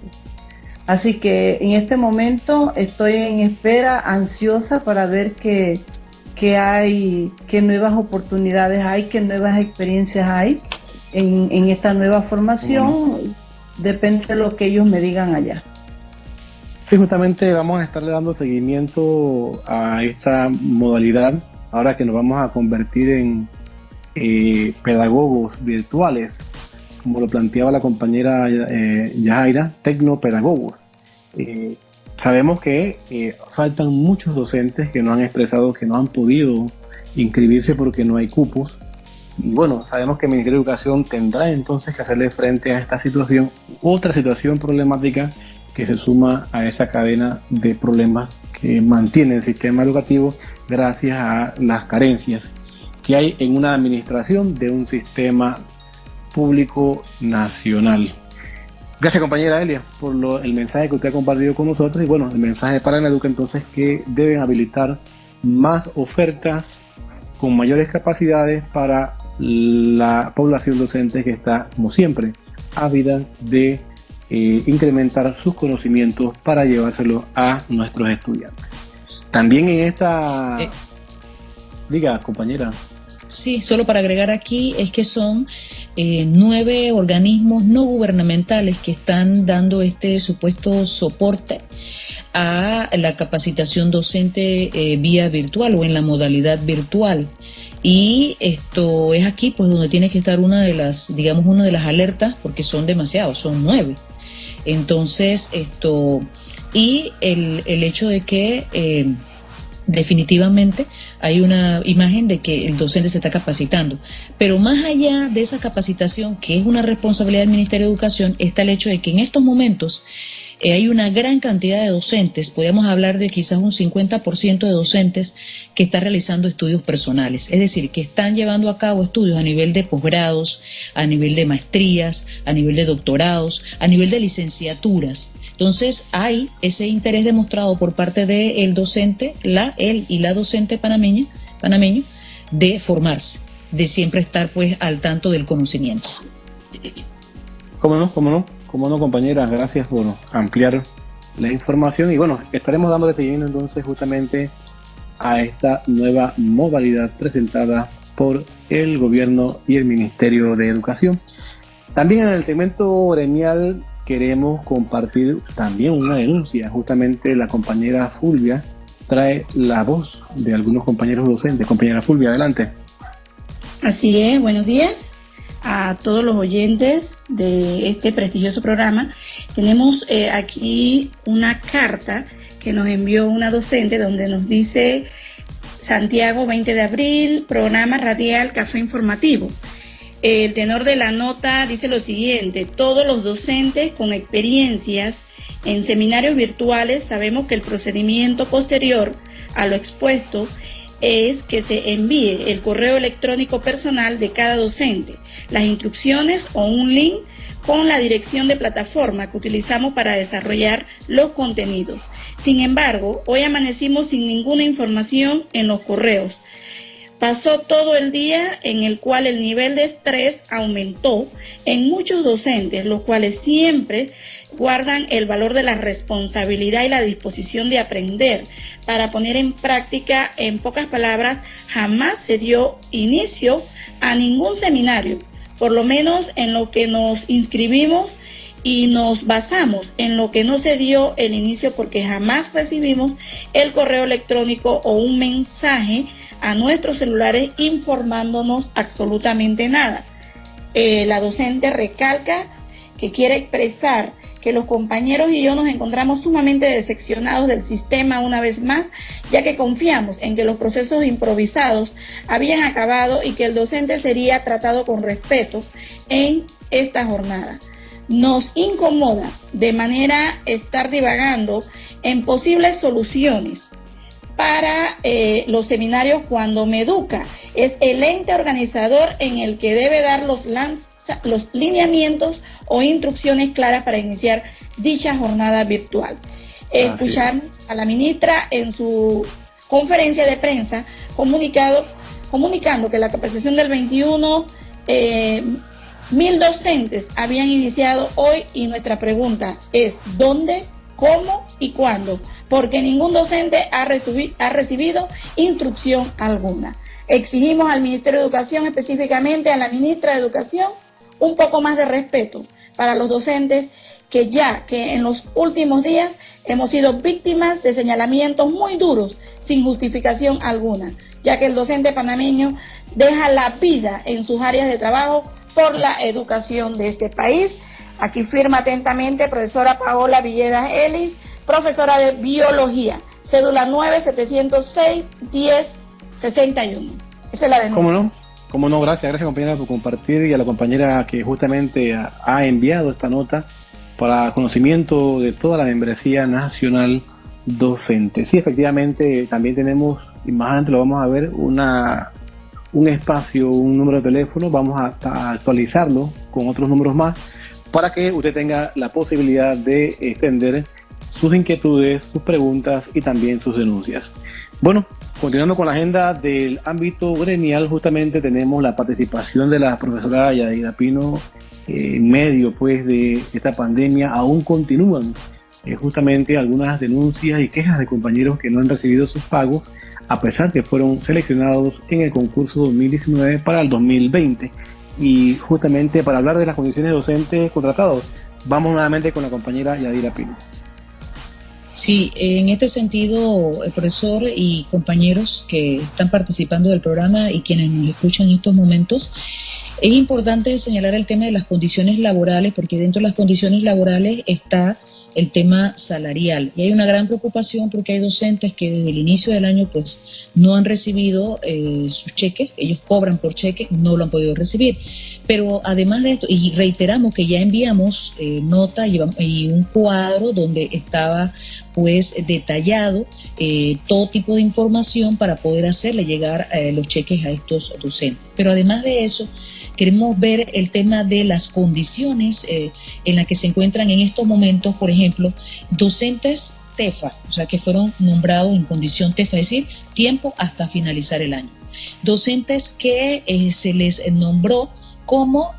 Así que en este momento estoy en espera, ansiosa para ver qué hay, qué nuevas oportunidades hay, qué nuevas experiencias hay en esta nueva formación. Depende de lo que ellos me digan allá. Sí, justamente vamos a estarle dando seguimiento a esta modalidad ahora que nos vamos a convertir en pedagogos virtuales, como lo planteaba la compañera Yajaira, tecnopedagogos. Sabemos que faltan muchos docentes que no han expresado que no han podido inscribirse porque no hay cupos. Y bueno, sabemos que el Ministerio de Educación tendrá entonces que hacerle frente a esta situación, otra situación problemática que se suma a esa cadena de problemas que mantiene el sistema educativo gracias a las carencias que hay en una administración de un sistema público nacional. Gracias, compañera Elia, por el mensaje que usted ha compartido con nosotros. Y bueno, el mensaje para la Educa entonces, que deben habilitar más ofertas con mayores capacidades para la población docente que está, como siempre, ávida de incrementar sus conocimientos para llevárselos a nuestros estudiantes. También en esta... Diga, compañera. Sí, solo para agregar aquí, es que son 9 organismos no gubernamentales que están dando este supuesto soporte a la capacitación docente vía virtual o en la modalidad virtual. Y esto es aquí pues donde tiene que estar una de las alertas, porque son demasiados, son 9. Entonces, y el hecho de que definitivamente hay una imagen de que el docente se está capacitando, pero más allá de esa capacitación, que es una responsabilidad del Ministerio de Educación, está el hecho de que en estos momentos hay una gran cantidad de docentes, podríamos hablar de quizás un 50% de docentes que están realizando estudios personales, es decir, que están llevando a cabo estudios a nivel de posgrados, a nivel de maestrías, a nivel de doctorados, a nivel de licenciaturas. Entonces hay ese interés demostrado por parte del docente, él y la docente panameño, de formarse, de siempre estar pues al tanto del conocimiento. ¿Cómo no, compañeras? Gracias por ampliar la información. Y bueno, estaremos dándole seguimiento entonces justamente a esta nueva modalidad presentada por el gobierno y el Ministerio de Educación. También en el segmento gremial queremos compartir también una denuncia. Justamente la compañera Fulvia trae la voz de algunos compañeros docentes. Compañera Fulvia, adelante. Así es, buenos días a todos los oyentes de este prestigioso programa. Tenemos aquí una carta que nos envió una docente donde nos dice: Santiago, 20 de abril, programa radial Café Informativo. El tenor de la nota dice lo siguiente: todos los docentes con experiencias en seminarios virtuales sabemos que el procedimiento posterior a lo expuesto es que se envíe el correo electrónico personal de cada docente, las instrucciones o un link con la dirección de plataforma que utilizamos para desarrollar los contenidos. Sin embargo, hoy amanecimos sin ninguna información en los correos. Pasó todo el día en el cual el nivel de estrés aumentó en muchos docentes, los cuales siempre guardan el valor de la responsabilidad y la disposición de aprender para poner en práctica. En pocas palabras, jamás se dio inicio a ningún seminario, por lo menos en lo que nos inscribimos, y nos basamos en lo que no se dio el inicio porque jamás recibimos el correo electrónico o un mensaje a nuestros celulares informándonos absolutamente nada. La docente recalca que quiere expresar que los compañeros y yo nos encontramos sumamente decepcionados del sistema una vez más, ya que confiamos en que los procesos improvisados habían acabado y que el docente sería tratado con respeto en esta jornada. Nos incomoda de manera estar divagando en posibles soluciones para los seminarios cuando Meduca es el ente organizador en el que debe dar los lineamientos o instrucciones claras para iniciar dicha jornada virtual. Escuchamos a la ministra en su conferencia de prensa comunicando que la capacitación del 21 1000 docentes habían iniciado hoy, y nuestra pregunta es ¿dónde, cómo y cuándo? Porque ningún docente ha recibido instrucción alguna. Exigimos al Ministerio de Educación, específicamente a la ministra de Educación, un poco más de respeto para los docentes que en los últimos días hemos sido víctimas de señalamientos muy duros sin justificación alguna, ya que el docente panameño deja la vida en sus áreas de trabajo por la educación de este país. Aquí firma atentamente profesora Paola Villedas Ellis, profesora de Biología, cédula 9-706-10-61. Esa es la denuncia. ¿Cómo no? Gracias compañera por compartir, y a la compañera que justamente ha enviado esta nota para conocimiento de toda la membresía nacional docente. Sí, efectivamente, también tenemos, y más adelante lo vamos a ver, un espacio, un número de teléfono. Vamos a actualizarlo con otros números más para que usted tenga la posibilidad de extender sus inquietudes, sus preguntas y también sus denuncias. Bueno, continuando con la agenda del ámbito gremial, justamente tenemos la participación de la profesora Yadira Pino. En medio pues de esta pandemia aún continúan justamente algunas denuncias y quejas de compañeros que no han recibido sus pagos, a pesar que fueron seleccionados en el concurso 2019 para el 2020. Y justamente para hablar de las condiciones de docentes contratados, vamos nuevamente con la compañera Yadira Pino. Sí, en este sentido, el profesor y compañeros que están participando del programa y quienes nos escuchan en estos momentos, es importante señalar el tema de las condiciones laborales, porque dentro de las condiciones laborales está el tema salarial. Y hay una gran preocupación porque hay docentes que desde el inicio del año pues no han recibido sus cheques. Ellos cobran por cheque, no lo han podido recibir. Pero además de esto, y reiteramos que ya enviamos nota y un cuadro donde estaba pues detallado todo tipo de información para poder hacerle llegar los cheques a estos docentes. Pero además de eso, queremos ver el tema de las condiciones en las que se encuentran en estos momentos, por ejemplo, docentes TEFA, o sea que fueron nombrados en condición TEFA, es decir, tiempo hasta finalizar el año. Docentes que se les nombró como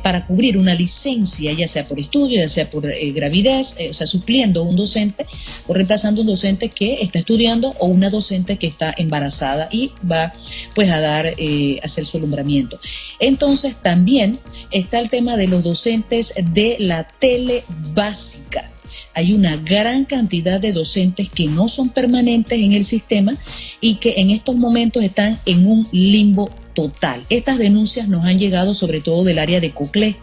para cubrir una licencia, ya sea por estudio, ya sea por gravidez, o sea, supliendo un docente o reemplazando un docente que está estudiando o una docente que está embarazada y va pues a hacer su alumbramiento. Entonces también está el tema de los docentes de la tele básica. Hay una gran cantidad de docentes que no son permanentes en el sistema y que en estos momentos están en un limbo total. Estas denuncias nos han llegado sobre todo del área de Coclé.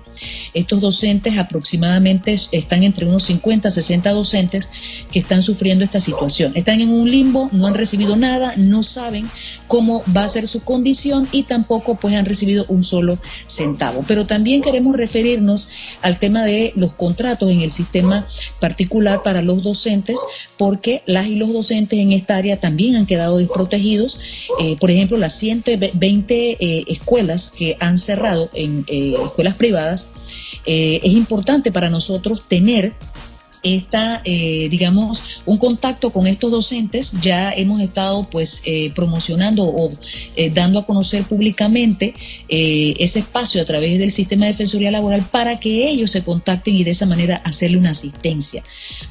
Estos docentes aproximadamente están entre unos 50 a 60 docentes que están sufriendo esta situación. Están en un limbo, no han recibido nada, no saben cómo va a ser su condición y tampoco pues han recibido un solo centavo. Pero también queremos referirnos al tema de los contratos en el sistema particular para los docentes, porque las y los docentes en esta área también han quedado desprotegidos. Por ejemplo, las 120 escuelas que han cerrado en escuelas privadas, es importante para nosotros tener un contacto con estos docentes. Ya hemos estado pues promocionando o dando a conocer públicamente ese espacio a través del sistema de defensoría laboral para que ellos se contacten y de esa manera hacerle una asistencia,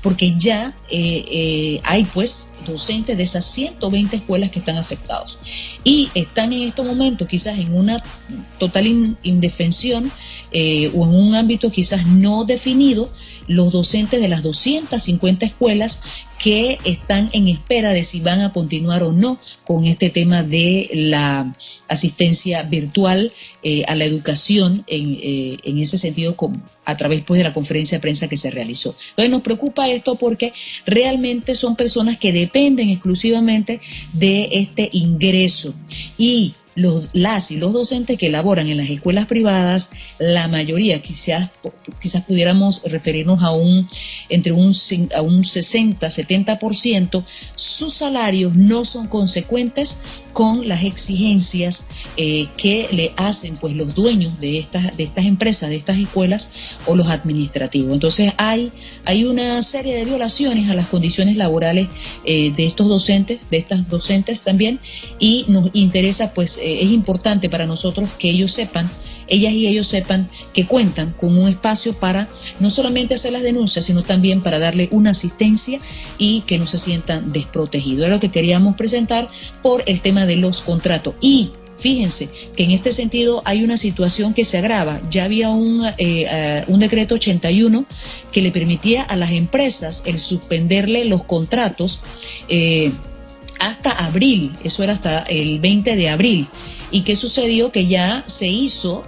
porque ya hay pues docentes de esas 120 escuelas que están afectados y están en estos momentos quizás en una total indefensión o en un ámbito quizás no definido los docentes de las 250 escuelas que están en espera de si van a continuar o no con este tema de la asistencia virtual a la educación en ese sentido a través pues, de la conferencia de prensa que se realizó. Entonces nos preocupa esto porque realmente son personas que dependen exclusivamente de este ingreso, y las y los docentes que laboran en las escuelas privadas, la mayoría, quizás pudiéramos referirnos a entre un 60-70%, sus salarios no son consecuentes con las exigencias que le hacen pues los dueños de estas empresas, de estas escuelas, o los administrativos. Entonces hay una serie de violaciones a las condiciones laborales de estos docentes, de estas docentes también, y nos interesa, pues es importante para nosotros que ellos sepan, ellas y ellos sepan que cuentan con un espacio para no solamente hacer las denuncias, sino también para darle una asistencia y que no se sientan desprotegidos. Es lo que queríamos presentar por el tema de los contratos. Y fíjense que en este sentido hay una situación que se agrava. Ya había un decreto 81 que le permitía a las empresas el suspenderle los contratos hasta abril, eso era hasta el 20 de abril. ¿Y qué sucedió? Que ya se hizo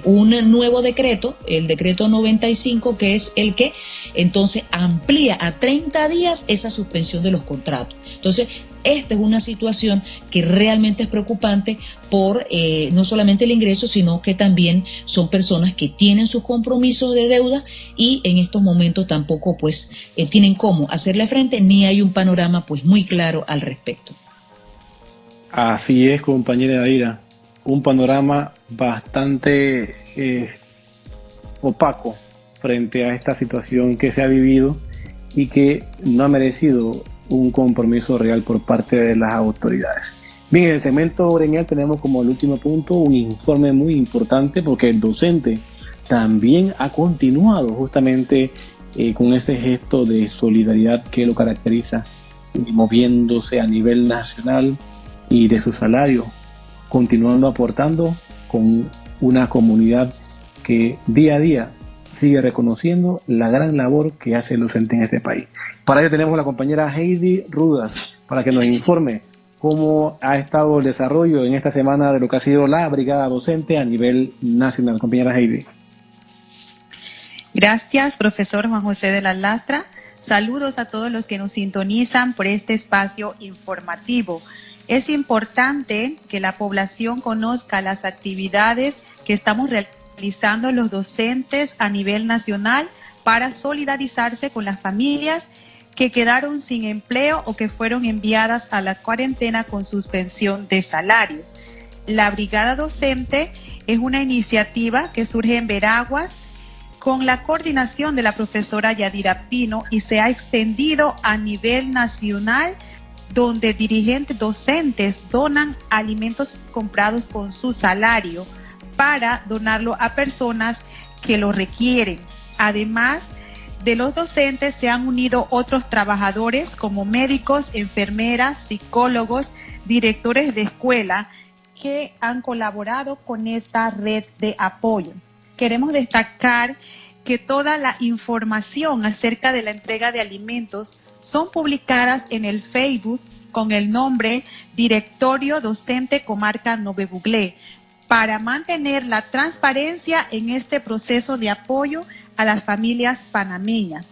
un nuevo decreto, el decreto 95, que es el que entonces amplía a 30 días esa suspensión de los contratos. Entonces, esta es una situación que realmente es preocupante por no solamente el ingreso, sino que también son personas que tienen sus compromisos de deuda y en estos momentos tampoco pues tienen cómo hacerle frente, ni hay un panorama pues muy claro al respecto. Así es, compañera Yadira, un panorama bastante opaco frente a esta situación que se ha vivido y que no ha merecido un compromiso real por parte de las autoridades. Bien, en el segmento gremial tenemos como el último punto un informe muy importante, porque el docente también ha continuado justamente con ese gesto de solidaridad que lo caracteriza, moviéndose a nivel nacional y de su salario, continuando aportando con una comunidad que día a día sigue reconociendo la gran labor que hace el docente en este país. Para ello tenemos a la compañera Heidi Rudas para que nos informe cómo ha estado el desarrollo en esta semana de lo que ha sido la brigada docente a nivel nacional. Compañera Heidi. Gracias, profesor Juan José de la Lastra. Saludos a todos los que nos sintonizan por este espacio informativo. Es importante que la población conozca las actividades que estamos realizando los docentes a nivel nacional para solidarizarse con las familias que quedaron sin empleo o que fueron enviadas a la cuarentena con suspensión de salarios. La Brigada Docente es una iniciativa que surge en Veraguas con la coordinación de la profesora Yadira Pino y se ha extendido a nivel nacional, donde dirigentes docentes donan alimentos comprados con su salario para donarlo a personas que lo requieren. Además de los docentes, se han unido otros trabajadores como médicos, enfermeras, psicólogos, directores de escuela que han colaborado con esta red de apoyo. Queremos destacar que toda la información acerca de la entrega de alimentos son publicadas en el Facebook con el nombre Directorio Docente Comarca Nove Buglé, para mantener la transparencia en este proceso de apoyo a las familias panameñas.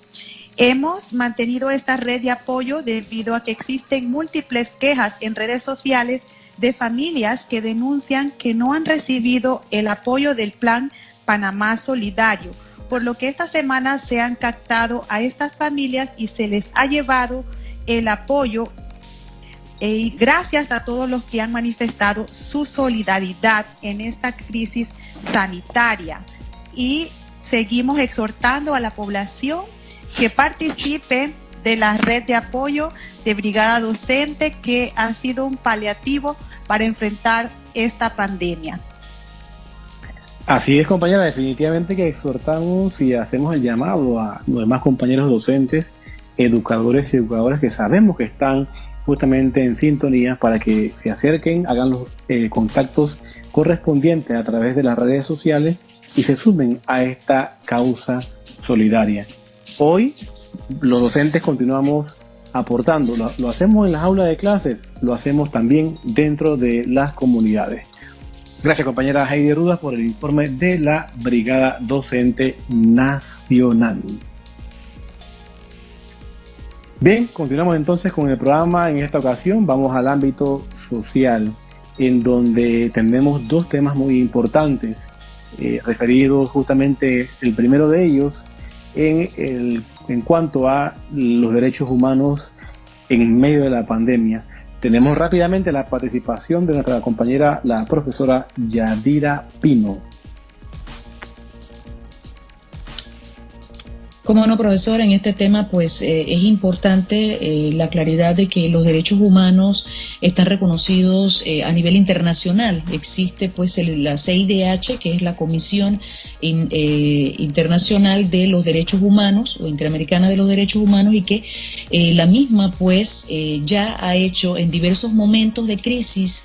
Hemos mantenido esta red de apoyo debido a que existen múltiples quejas en redes sociales de familias que denuncian que no han recibido el apoyo del Plan Panamá Solidario, por lo que esta semana se han captado a estas familias y se les ha llevado el apoyo. Gracias a todos los que han manifestado su solidaridad en esta crisis sanitaria, y seguimos exhortando a la población que participe de la red de apoyo de Brigada Docente, que ha sido un paliativo para enfrentar esta pandemia. Así es, compañera, definitivamente que exhortamos y hacemos el llamado a los demás compañeros docentes, educadores y educadoras que sabemos que están justamente en sintonía, para que se acerquen, hagan los contactos correspondientes a través de las redes sociales y se sumen a esta causa solidaria. Hoy los docentes continuamos aportando. Lo hacemos en las aulas de clases, lo hacemos también dentro de las comunidades. Gracias, compañera Heidi Rudas, por el informe de la Brigada Docente Nacional. Bien, continuamos entonces con el programa. En esta ocasión vamos al ámbito social, en donde tenemos dos temas muy importantes, referidos justamente, el primero de ellos, en cuanto a los derechos humanos en medio de la pandemia. Tenemos rápidamente la participación de nuestra compañera, la profesora Yadira Pino. Como no, profesor, en este tema pues es importante la claridad de que los derechos humanos están reconocidos a nivel internacional. Existe pues la CIDH, que es la Comisión Internacional de los Derechos Humanos o Interamericana de los Derechos Humanos, y que la misma pues ya ha hecho en diversos momentos de crisis,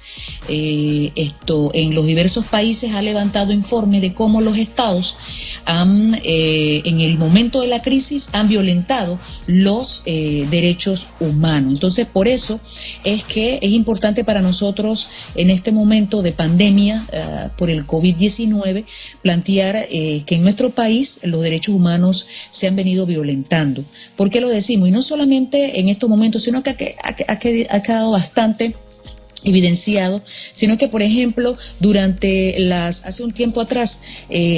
en los diversos países ha levantado informe de cómo los estados han, en el momento de la crisis, han violentado los derechos humanos. Entonces, por eso es que es importante para nosotros en este momento de pandemia por el COVID-19 plantear que en nuestro país los derechos humanos se han venido violentando. ¿Por qué lo decimos? Y no solamente en estos momentos, sino que ha quedado bastante evidenciado, sino que, por ejemplo, hace un tiempo atrás,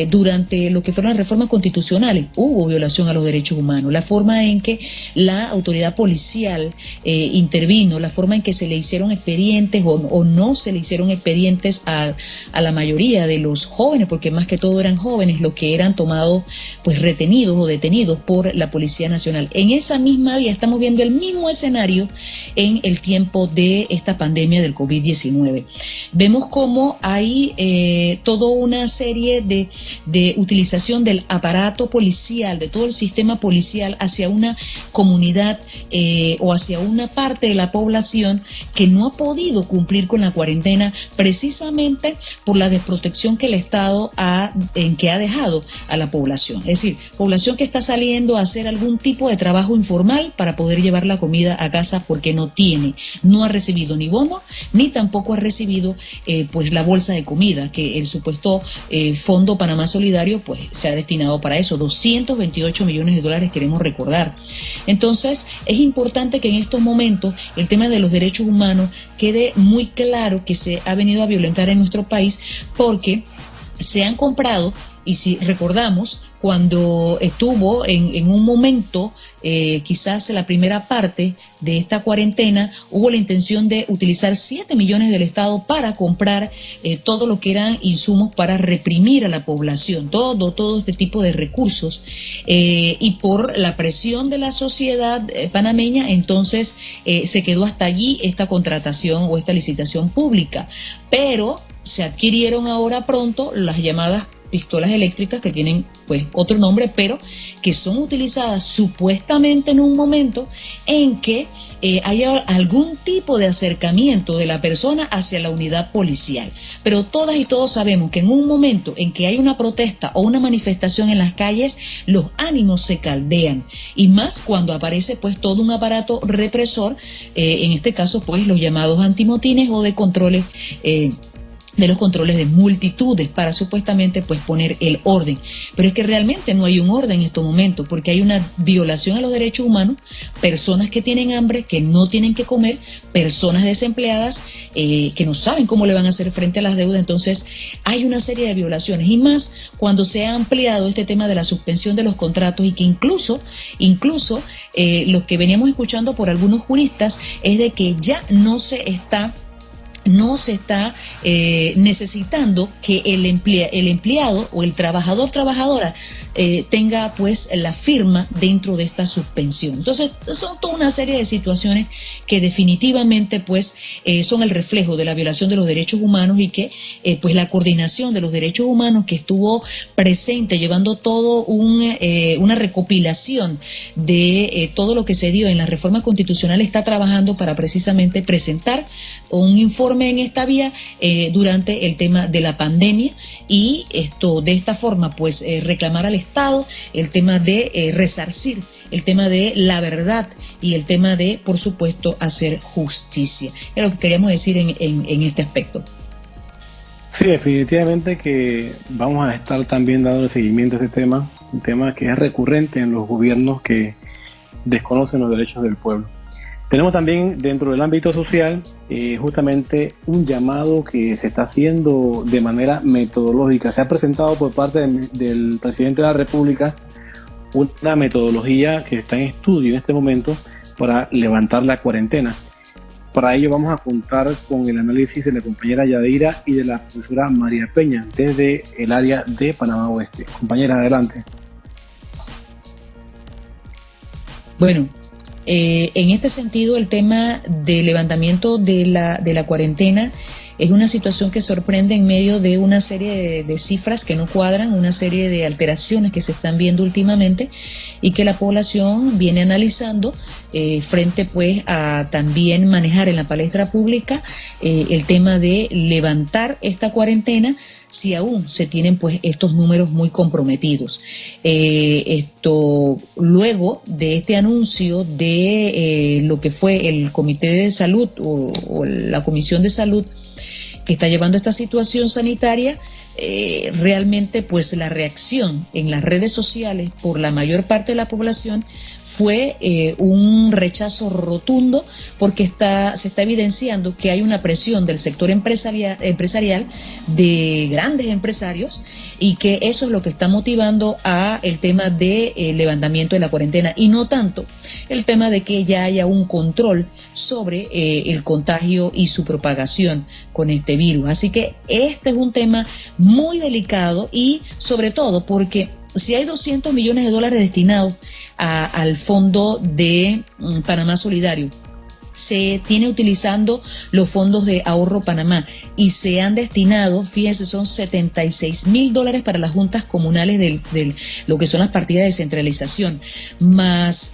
durante lo que fueron las reformas constitucionales, hubo violación a los derechos humanos. La forma en que la autoridad policial intervino, la forma en que se le hicieron expedientes o no se le hicieron expedientes a la mayoría de los jóvenes, porque más que todo eran jóvenes los que eran tomados, pues retenidos o detenidos por la Policía Nacional. En esa misma vía estamos viendo el mismo escenario en el tiempo de esta pandemia del COVID-19. Vemos cómo hay toda una serie de utilización del aparato policial, de todo el sistema policial hacia una comunidad o hacia una parte de la población que no ha podido cumplir con la cuarentena, precisamente por la desprotección que el Estado ha dejado a la población. Es decir, población que está saliendo a hacer algún tipo de trabajo informal para poder llevar la comida a casa porque no ha recibido ni bono ni tampoco ha recibido pues la bolsa de comida que el supuesto Fondo Panamá Solidario pues se ha destinado para eso, 228 millones de dólares, queremos recordar. Entonces es importante que en estos momentos el tema de los derechos humanos quede muy claro que se ha venido a violentar en nuestro país, porque se han comprado, y si recordamos, cuando estuvo en un momento, quizás en la primera parte de esta cuarentena, hubo la intención de utilizar 7 millones del Estado para comprar todo lo que eran insumos para reprimir a la población, todo este tipo de recursos, y por la presión de la sociedad panameña, entonces se quedó hasta allí esta contratación o esta licitación pública, pero se adquirieron ahora pronto las llamadas pistolas eléctricas, que tienen pues otro nombre, pero que son utilizadas supuestamente en un momento en que haya algún tipo de acercamiento de la persona hacia la unidad policial. Pero todas y todos sabemos que en un momento en que hay una protesta o una manifestación en las calles, los ánimos se caldean, y más cuando aparece pues todo un aparato represor, en este caso pues los llamados antimotines o de controles, de los controles de multitudes para supuestamente pues poner el orden. Pero es que realmente no hay un orden en estos momentos, porque hay una violación a los derechos humanos, personas que tienen hambre, que no tienen que comer, personas desempleadas que no saben cómo le van a hacer frente a las deudas. Entonces hay una serie de violaciones, y más cuando se ha ampliado este tema de la suspensión de los contratos, y que incluso lo que veníamos escuchando por algunos juristas es de que ya no se está necesitando que el empleado o el trabajadora tenga pues la firma dentro de esta suspensión. Entonces son toda una serie de situaciones que definitivamente pues son el reflejo de la violación de los derechos humanos, y que pues la coordinación de los derechos humanos, que estuvo presente llevando todo una recopilación de todo lo que se dio en la reforma constitucional, está trabajando para precisamente presentar un informe en esta vía durante el tema de la pandemia, y de esta forma pues reclamar al Estado el tema de resarcir el tema de la verdad y el tema de, por supuesto, hacer justicia. Es lo que queríamos decir en este aspecto. Sí, definitivamente que vamos a estar también dando seguimiento a este tema, un tema que es recurrente en los gobiernos que desconocen los derechos del pueblo. Tenemos también dentro del ámbito social justamente un llamado que se está haciendo de manera metodológica. Se ha presentado por parte del presidente de la República una metodología que está en estudio en este momento para levantar la cuarentena. Para ello vamos a contar con el análisis de la compañera Yadira y de la profesora María Peña desde el área de Panamá Oeste. Compañera, adelante. Bueno, en este sentido el tema del levantamiento de la cuarentena es una situación que sorprende en medio de una serie de cifras que no cuadran, una serie de alteraciones que se están viendo últimamente y que la población viene analizando frente pues a también manejar en la palestra pública el tema de levantar esta cuarentena si aún se tienen pues estos números muy comprometidos. Luego de este anuncio de lo que fue el Comité de Salud o la Comisión de Salud que está llevando esta situación sanitaria, realmente pues la reacción en las redes sociales por la mayor parte de la población fue un rechazo rotundo porque se está evidenciando que hay una presión del sector empresarial de grandes empresarios y que eso es lo que está motivando a el tema de levantamiento de la cuarentena y no tanto el tema de que ya haya un control sobre el contagio y su propagación con este virus. Así que este es un tema muy delicado y sobre todo porque si hay $200 millones destinados al fondo de Panamá Solidario, se tiene utilizando los fondos de ahorro Panamá y se han destinado, fíjense, son $76.000 para las juntas comunales de lo que son las partidas de descentralización, más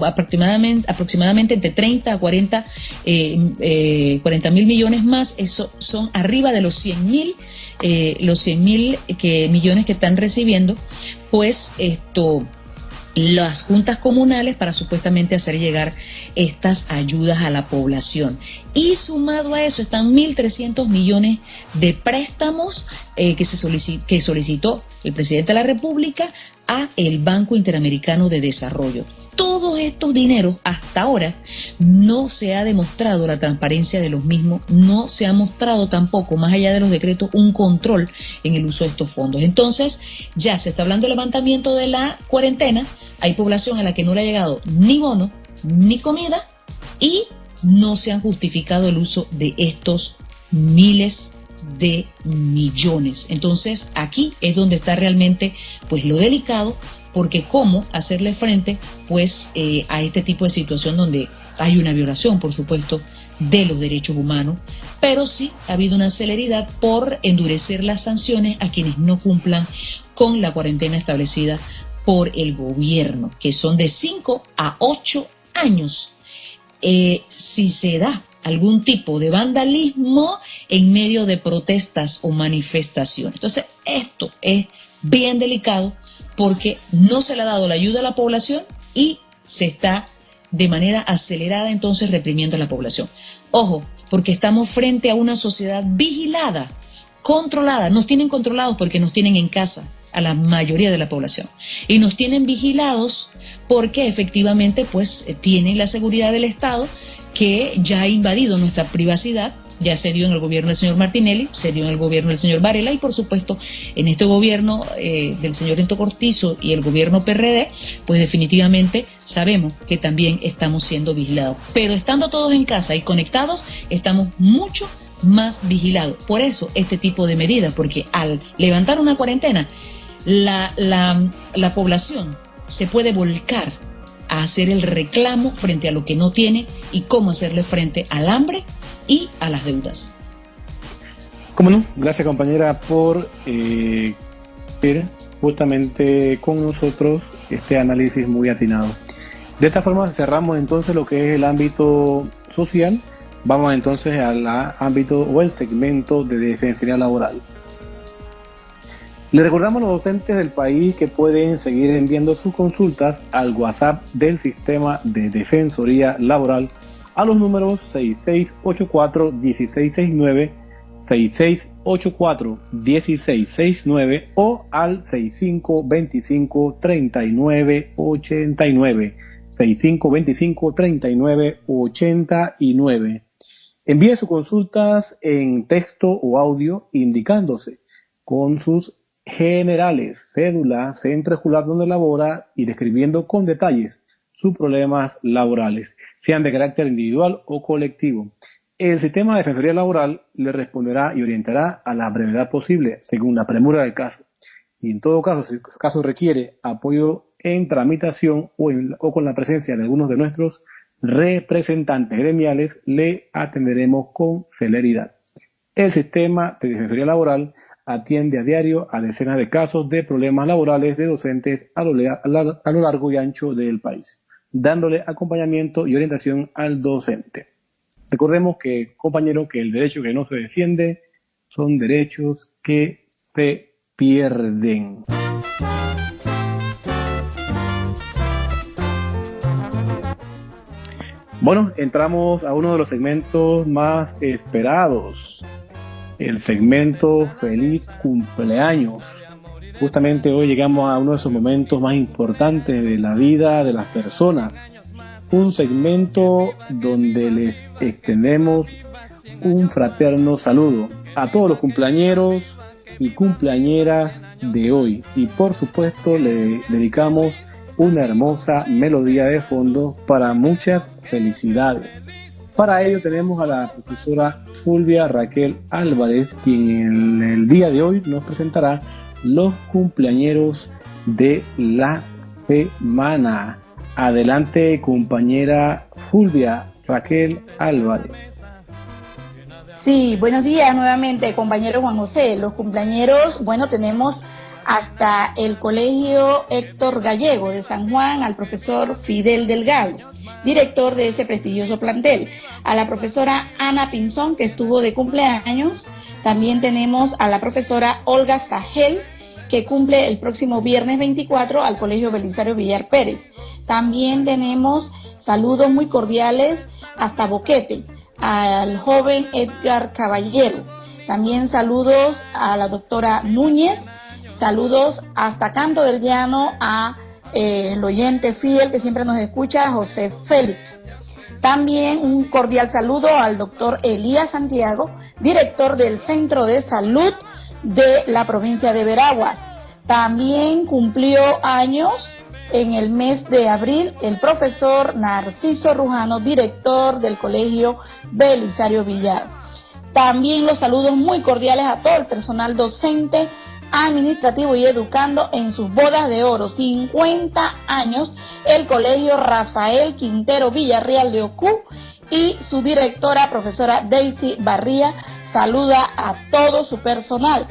aproximadamente entre 30 a 40 mil millones más, eso son arriba de los 100.000 millones que están recibiendo, pues las juntas comunales para supuestamente hacer llegar estas ayudas a la población. Y sumado a eso están 1.300 millones de préstamos que solicitó el presidente de la República a el Banco Interamericano de Desarrollo. Todos estos dineros hasta ahora no se ha demostrado la transparencia de los mismos, no se ha mostrado tampoco, más allá de los decretos, un control en el uso de estos fondos. Entonces ya se está hablando del levantamiento de la cuarentena, hay población a la que no le ha llegado ni bono ni comida y no se han justificado el uso de estos miles de millones. Entonces aquí es donde está realmente pues lo delicado, porque cómo hacerle frente pues a este tipo de situación donde hay una violación, por supuesto, de los derechos humanos, pero sí ha habido una celeridad por endurecer las sanciones a quienes no cumplan con la cuarentena establecida por el gobierno, que son de 5 a 8 años. Si se da algún tipo de vandalismo en medio de protestas o manifestaciones. Entonces, esto es bien delicado porque no se le ha dado la ayuda a la población y se está de manera acelerada entonces reprimiendo a la población. Ojo, porque estamos frente a una sociedad vigilada, controlada. Nos tienen controlados porque nos tienen en casa a la mayoría de la población y nos tienen vigilados porque efectivamente pues tienen la seguridad del Estado que ya ha invadido nuestra privacidad. Ya se dio en el gobierno del señor Martinelli, se dio en el gobierno del señor Varela y por supuesto en este gobierno del señor Ento Cortizo y el gobierno PRD, pues definitivamente sabemos que también estamos siendo vigilados. Pero estando todos en casa y conectados, estamos mucho más vigilados. Por eso este tipo de medidas, porque al levantar una cuarentena, la población se puede volcar a hacer el reclamo frente a lo que no tiene y cómo hacerle frente al hambre y a las deudas. ¿Cómo no? Gracias, compañera, por ir justamente con nosotros este análisis muy atinado. De esta forma cerramos entonces lo que es el ámbito social. Vamos entonces al ámbito o el segmento de defensoría laboral. Le recordamos a los docentes del país que pueden seguir enviando sus consultas al WhatsApp del Sistema de Defensoría Laboral a los números 6684-1669, 6684-1669 o al 6525-3989, 6525-3989. Envíe sus consultas en texto o audio indicándose con sus generales, cédula, centro escolar donde labora y describiendo con detalles sus problemas laborales, sean de carácter individual o colectivo. El Sistema de Defensoría Laboral le responderá y orientará a la brevedad posible, según la premura del caso. Y en todo caso, si el caso requiere apoyo en tramitación o con la presencia de algunos de nuestros representantes gremiales, le atenderemos con celeridad. El Sistema de Defensoría Laboral atiende a diario a decenas de casos de problemas laborales de docentes a lo largo y ancho del país, dándole acompañamiento y orientación al docente. Recordemos que, compañeros, que el derecho que no se defiende son derechos que se pierden. Bueno, entramos a uno de los segmentos más esperados, el segmento Feliz Cumpleaños. Justamente hoy llegamos a uno de esos momentos más importantes de la vida de las personas. Un segmento donde les extendemos un fraterno saludo a todos los cumpleañeros y cumpleañeras de hoy. Y por supuesto le dedicamos una hermosa melodía de fondo para muchas felicidades. Para ello tenemos a la profesora Fulvia Raquel Álvarez, quien en el día de hoy nos presentará los cumpleañeros de la semana. Adelante, compañera Fulvia Raquel Álvarez. Sí, buenos días nuevamente, compañero Juan José. Los cumpleañeros, bueno, tenemos hasta el Colegio Héctor Gallego de San Juan, al profesor Fidel Delgado, director de ese prestigioso plantel, a la profesora Ana Pinzón, que estuvo de cumpleaños. También tenemos a la profesora Olga Sajel, que cumple el próximo viernes 24, al Colegio Belisario Villar Pérez. También tenemos saludos muy cordiales hasta Boquete, al joven Edgar Caballero. También saludos a la doctora Núñez. Saludos hasta Canto del Llano a el oyente fiel que siempre nos escucha, José Félix. También un cordial saludo al doctor Elías Santiago, director del Centro de Salud de la provincia de Veraguas. También cumplió años en el mes de abril el profesor Narciso Rujano, director del Colegio Belisario Villar. También los saludos muy cordiales a todo el personal docente, administrativo y educando en sus bodas de oro, 50 años, el Colegio Rafael Quintero Villarreal de Ocú, y su directora, profesora Daisy Barría, saluda a todo su personal.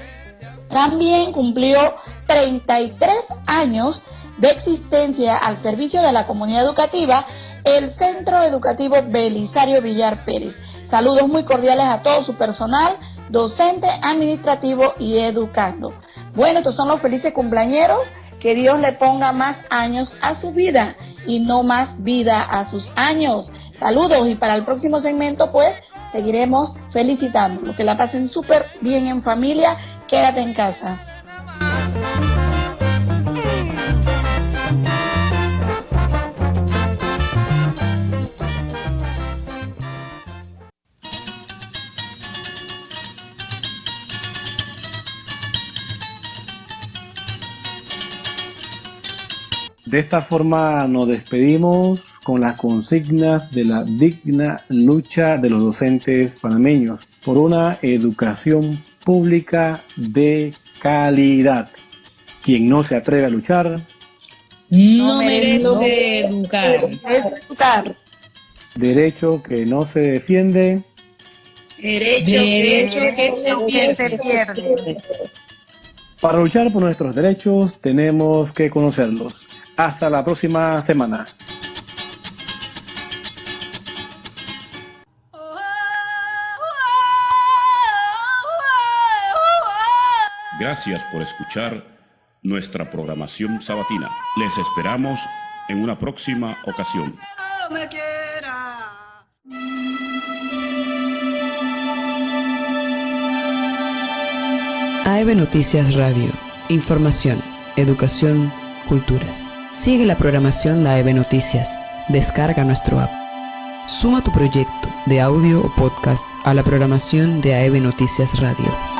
También cumplió 33 años de existencia al servicio de la comunidad educativa el Centro Educativo Belisario Villar Pérez. Saludos muy cordiales a todo su personal, docente, administrativo y educando. Bueno, estos son los felices cumpleañeros. Que Dios le ponga más años a su vida y no más vida a sus años. Saludos, y para el próximo segmento pues seguiremos felicitando. Que la pasen súper bien en familia. Quédate en casa. De esta forma nos despedimos con las consignas de la digna lucha de los docentes panameños por una educación pública de calidad. Quien no se atreve a luchar no merece educar. Derecho que no se defiende. Derecho que se pierde. Para luchar por nuestros derechos tenemos que conocerlos. Hasta la próxima semana. Gracias por escuchar nuestra programación sabatina. Les esperamos en una próxima ocasión. AEB Noticias Radio. Información, educación, culturas. Sigue la programación de AEB Noticias. Descarga nuestro app. Suma tu proyecto de audio o podcast a la programación de AEB Noticias Radio.